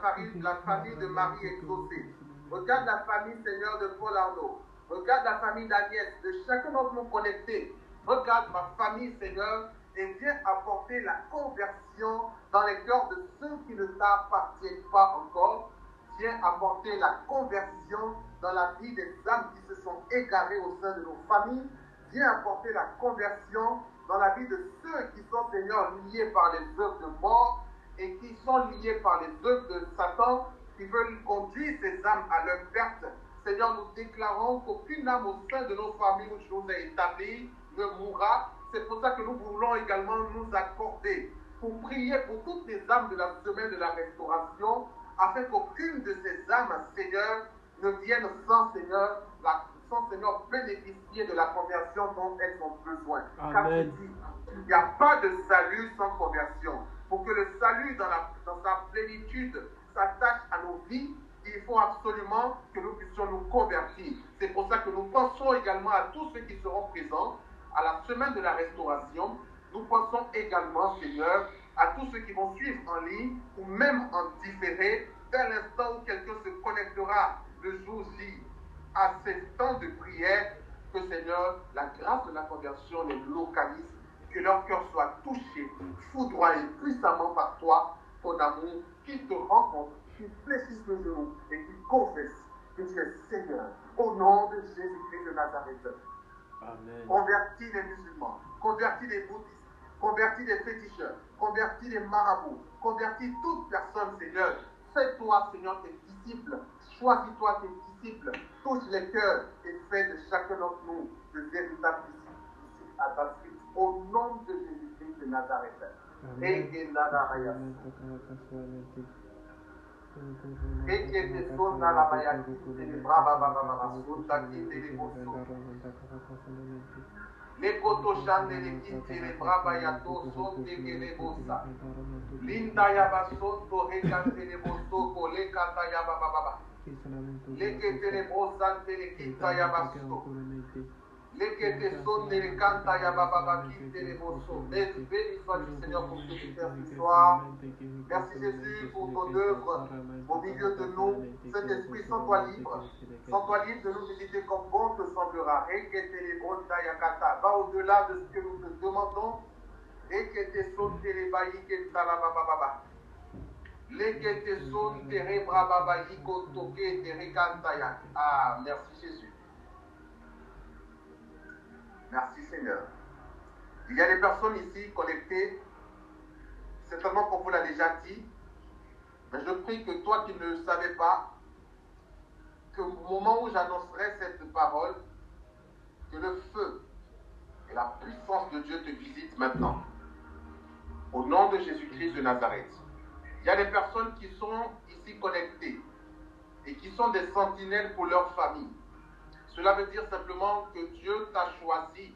famille de Marie exaucée, regarde la famille, Seigneur, de Paul Arnaud, regarde la famille d'Agnès, de chacun d'entre nous connectés, regarde ma famille, Seigneur, et viens apporter la conversion dans les cœurs de ceux qui ne t'appartiennent pas encore. Viens apporter la conversion dans la vie des âmes qui se sont égarées au sein de nos familles. Viens apporter la conversion dans la vie de ceux qui sont, Seigneur, liés par les œuvres de mort et qui sont liés par les œuvres de Satan, qui veulent conduire ces âmes à leur perte. Seigneur, nous déclarons qu'aucune âme au sein de nos familles où tu nous as établis ne mourra. C'est pour ça que nous voulons également nous accorder pour prier pour toutes les âmes de la semaine de la restauration, afin qu'aucune de ces âmes, Seigneur, ne vienne sans Seigneur, bénéficier de la conversion dont elles ont besoin. Amen. Car tu dis, il n'y a pas de salut sans conversion. Pour que le salut dans sa plénitude s'attache à nos vies, il faut absolument que nous puissions nous convertir. C'est pour ça que nous pensons également à tous ceux qui seront présents à la semaine de la restauration. Nous pensons également, Seigneur, à tous ceux qui vont suivre en ligne ou même en différé, dès l'instant où quelqu'un se connectera le jour-ci à ces temps de prière, que Seigneur, la grâce de la conversion les localise, que leur cœur soit touché, foudroyé puissamment par toi, ton amour, qu'ils te rencontrent, qu'ils fléchissent le genou et qu'ils confessent que tu es Seigneur, au nom de Jésus-Christ de Nazareth. Amen. Convertis les musulmans, convertis les bouddhistes, convertis les féticheurs, convertis les marabouts, convertis toute personne, Seigneur. Fais-toi, Seigneur, tes disciples. Choisis-toi tes disciples. Touche les cœurs et fais de chacun d'entre nous de véritables disciples à ta suite. Au nom de Jésus-Christ de Nazareth. Et que te sonda la bayaki, te brava baba sota ki te bosso. Le kotoshan de kinte le brava yato son te le bossa. Linda yaba son to rekante le bosso ko le kata yaba baba. Le kete le bossa te le kita yaba so. Le kete son te le kanta yaba baba kinte le bosso. Béni soit le Seigneur pour ce que tu fais ce soir. Merci Jésus pour ton œuvre au milieu de nous. Saint-Esprit, sens-toi libre. Sens-toi libre de nous visiter comme bon te semblera. Va au-delà de ce que nous te demandons. Et que tes sons télébaï que talababa. Les que tes sons térébrababaï kotoke térékantaya. Ah, merci Jésus. Merci Seigneur. Il y a des personnes ici connectées. Certainement qu'on vous l'a déjà dit. Mais je prie que toi qui ne le savais pas, qu'au moment où j'annoncerai cette parole, que le feu et la puissance de Dieu te visitent maintenant. Au nom de Jésus-Christ de Nazareth. Il y a des personnes qui sont ici connectées et qui sont des sentinelles pour leur famille. Cela veut dire simplement que Dieu t'a choisi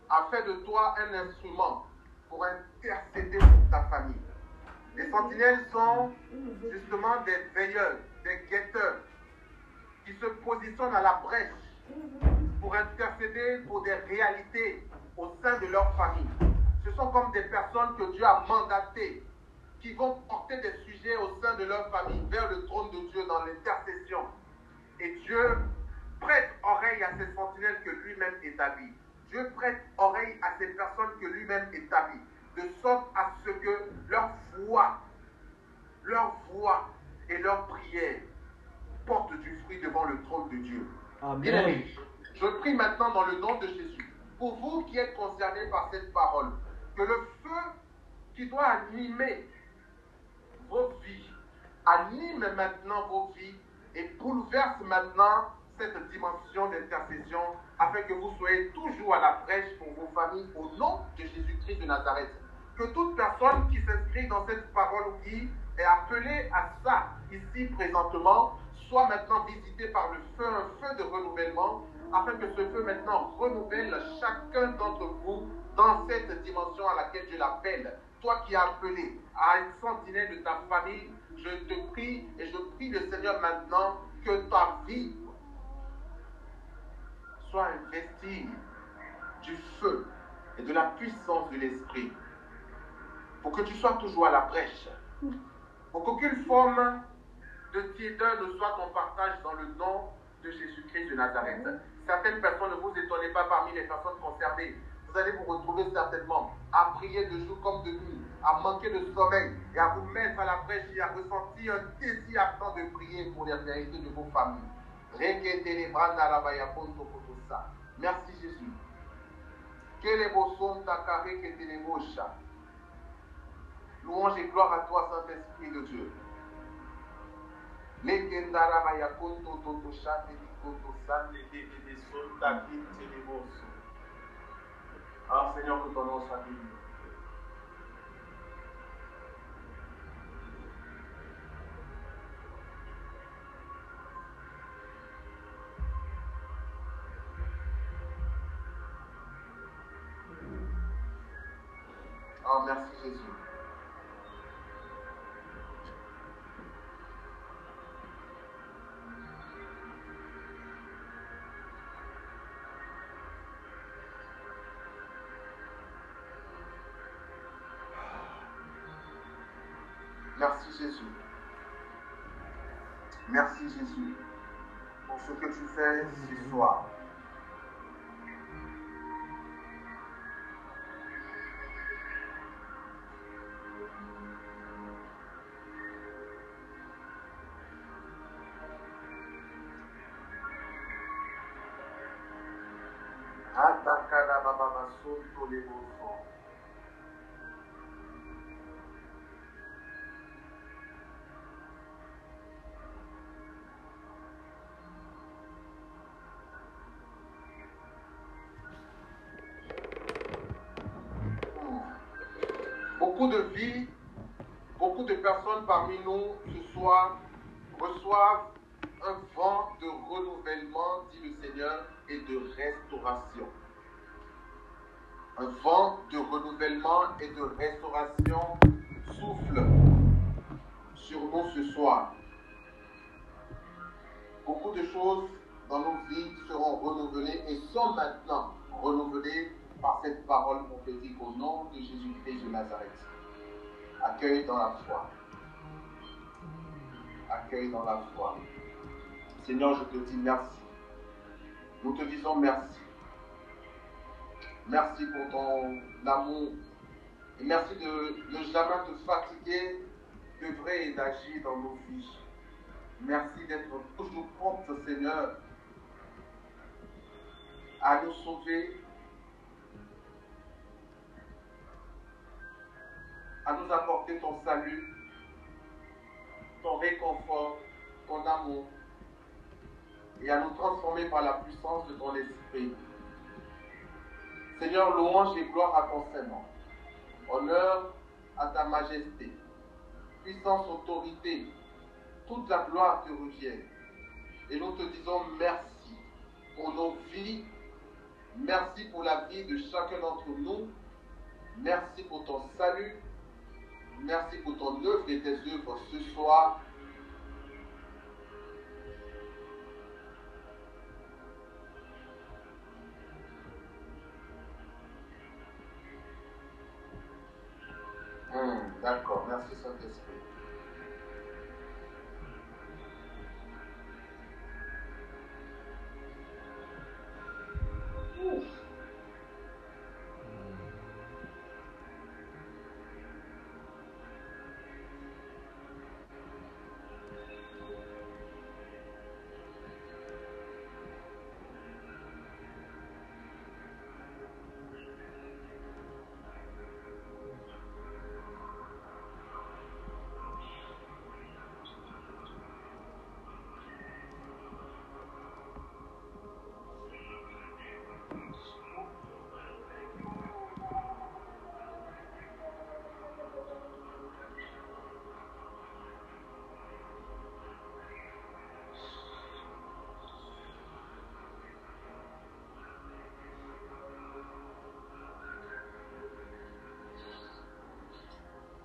a fait de toi un instrument pour intercéder pour ta famille. Les sentinelles sont justement des veilleurs, des guetteurs qui se positionnent à la brèche pour intercéder pour des réalités au sein de leur famille. Ce sont comme des personnes que Dieu a mandatées qui vont porter des sujets au sein de leur famille vers le trône de Dieu dans l'intercession. Et Dieu prête oreille à ces sentinelles que lui-même établit. Dieu prête oreille à ces personnes que lui-même établit, de sorte à ce que leur voix et leur prière portent du fruit devant le trône de Dieu. Amen. Je prie maintenant dans le nom de Jésus, pour vous qui êtes concernés par cette parole, que le feu qui doit animer vos vies, anime maintenant vos vies et bouleverse maintenant cette dimension d'intercession afin que vous soyez toujours à la brèche pour vos familles au nom de Jésus-Christ de Nazareth. Que toute personne qui s'inscrit dans cette parole ou qui est appelée à ça ici présentement soit maintenant visitée par le feu, un feu de renouvellement, afin que ce feu maintenant renouvelle chacun d'entre vous dans cette dimension à laquelle je l'appelle. Toi qui es appelé à être sentinelle de ta famille, je te prie et je prie le Seigneur maintenant que ta vie soit investie du feu et de la puissance de l'Esprit, pour que tu sois toujours à la brèche, pour qu'aucune forme de tiédeur ne soit ton partage dans le nom de Jésus-Christ de Nazareth. Certaines personnes, ne vous étonnez pas parmi les personnes concernées, vous allez vous retrouver certainement à prier de jour comme de nuit, à manquer de sommeil et à vous mettre à la brèche et à ressentir un désir ardent de prier pour les vérités de vos familles. Merci Jésus. Louange et gloire à toi, Saint-Esprit de Dieu. Ah Seigneur, que ton nom soit béni. Ah, merci Jésus. Merci Jésus. Merci Jésus pour ce que tu fais ce soir. Atakada baba basunto leboso. Beaucoup de vies, beaucoup de personnes parmi nous ce soir reçoivent un vent de renouvellement, dit le Seigneur, et de restauration. Un vent de renouvellement et de restauration souffle sur nous ce soir. Beaucoup de choses dans nos vies seront renouvelées et sont maintenant renouvelées par cette parole prophétique au nom de Jésus-Christ de Nazareth. Accueille dans la foi. Accueille dans la foi. Seigneur, je te dis merci. Nous te disons merci. Merci pour ton amour. Et merci de ne jamais te fatiguer d'œuvrer et d'agir dans nos vies. Merci d'être toujours prompt, Seigneur, à nous sauver, à nous apporter ton salut, ton réconfort, ton amour, et à nous transformer par la puissance de ton esprit. Seigneur, louange et gloire à ton Seigneur. Honneur à ta majesté. Puissance, autorité, toute la gloire te revient. Et nous te disons merci pour nos vies. Merci pour la vie de chacun d'entre nous. Merci pour ton salut. Merci pour ton œuvre et tes œuvres ce soir. D'accord, merci Saint-Esprit.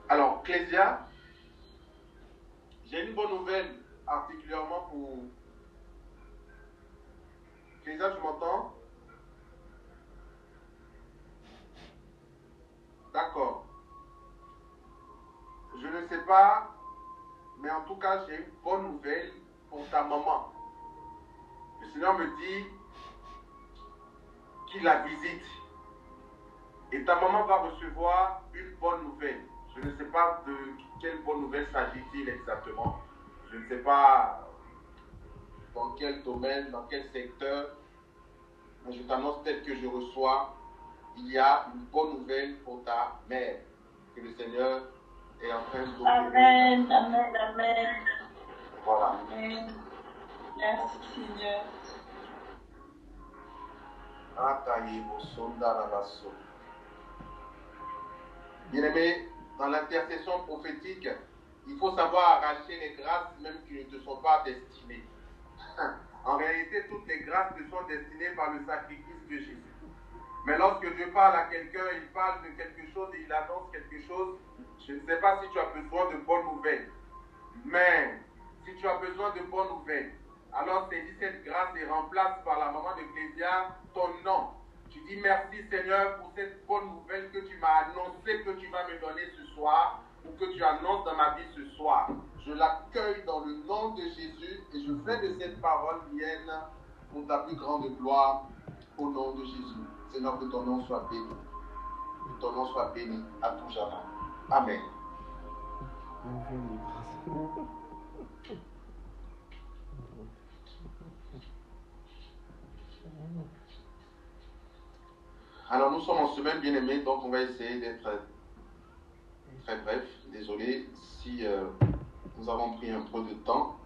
Alors, Clésia, j'ai une bonne nouvelle particulièrement pour... Clésia, tu m'entends? D'accord. Je ne sais pas, mais en tout cas, j'ai une bonne nouvelle pour ta maman. Le Seigneur me dit qu'il la visite. Et ta maman va recevoir une bonne nouvelle. Je ne sais pas de quelle bonne nouvelle s'agit-il exactement. Je ne sais pas dans quel domaine, dans quel secteur. Mais je t'annonce peut-être que je reçois il y a une bonne nouvelle pour ta mère. Que le Seigneur est en train de... Amen, amen, amen. Voilà. Amen. Merci Seigneur. Bien-aimé, dans l'intercession prophétique, il faut savoir arracher les grâces même qui ne te sont pas destinées. En réalité, toutes les grâces te sont destinées par le sacrifice de Jésus. Mais lorsque Dieu parle à quelqu'un, il parle de quelque chose et il annonce quelque chose. Je ne sais pas si tu as besoin de bonnes nouvelles. Mais si tu as besoin de bonnes nouvelles, alors saisis cette grâce et remplace par la maman d'Ecclésia ton nom. Tu dis merci Seigneur pour cette bonne nouvelle que tu m'as annoncée, que tu vas me donner ce soir, ou que tu annonces dans ma vie ce soir. Je l'accueille dans le nom de Jésus et je fais de cette parole mienne pour ta plus grande gloire au nom de Jésus. Seigneur, que ton nom soit béni. Que ton nom soit béni à tout jamais. Amen. Alors nous sommes en semaine bien-aimée, donc on va essayer d'être très bref. Désolé si nous avons pris un peu de temps.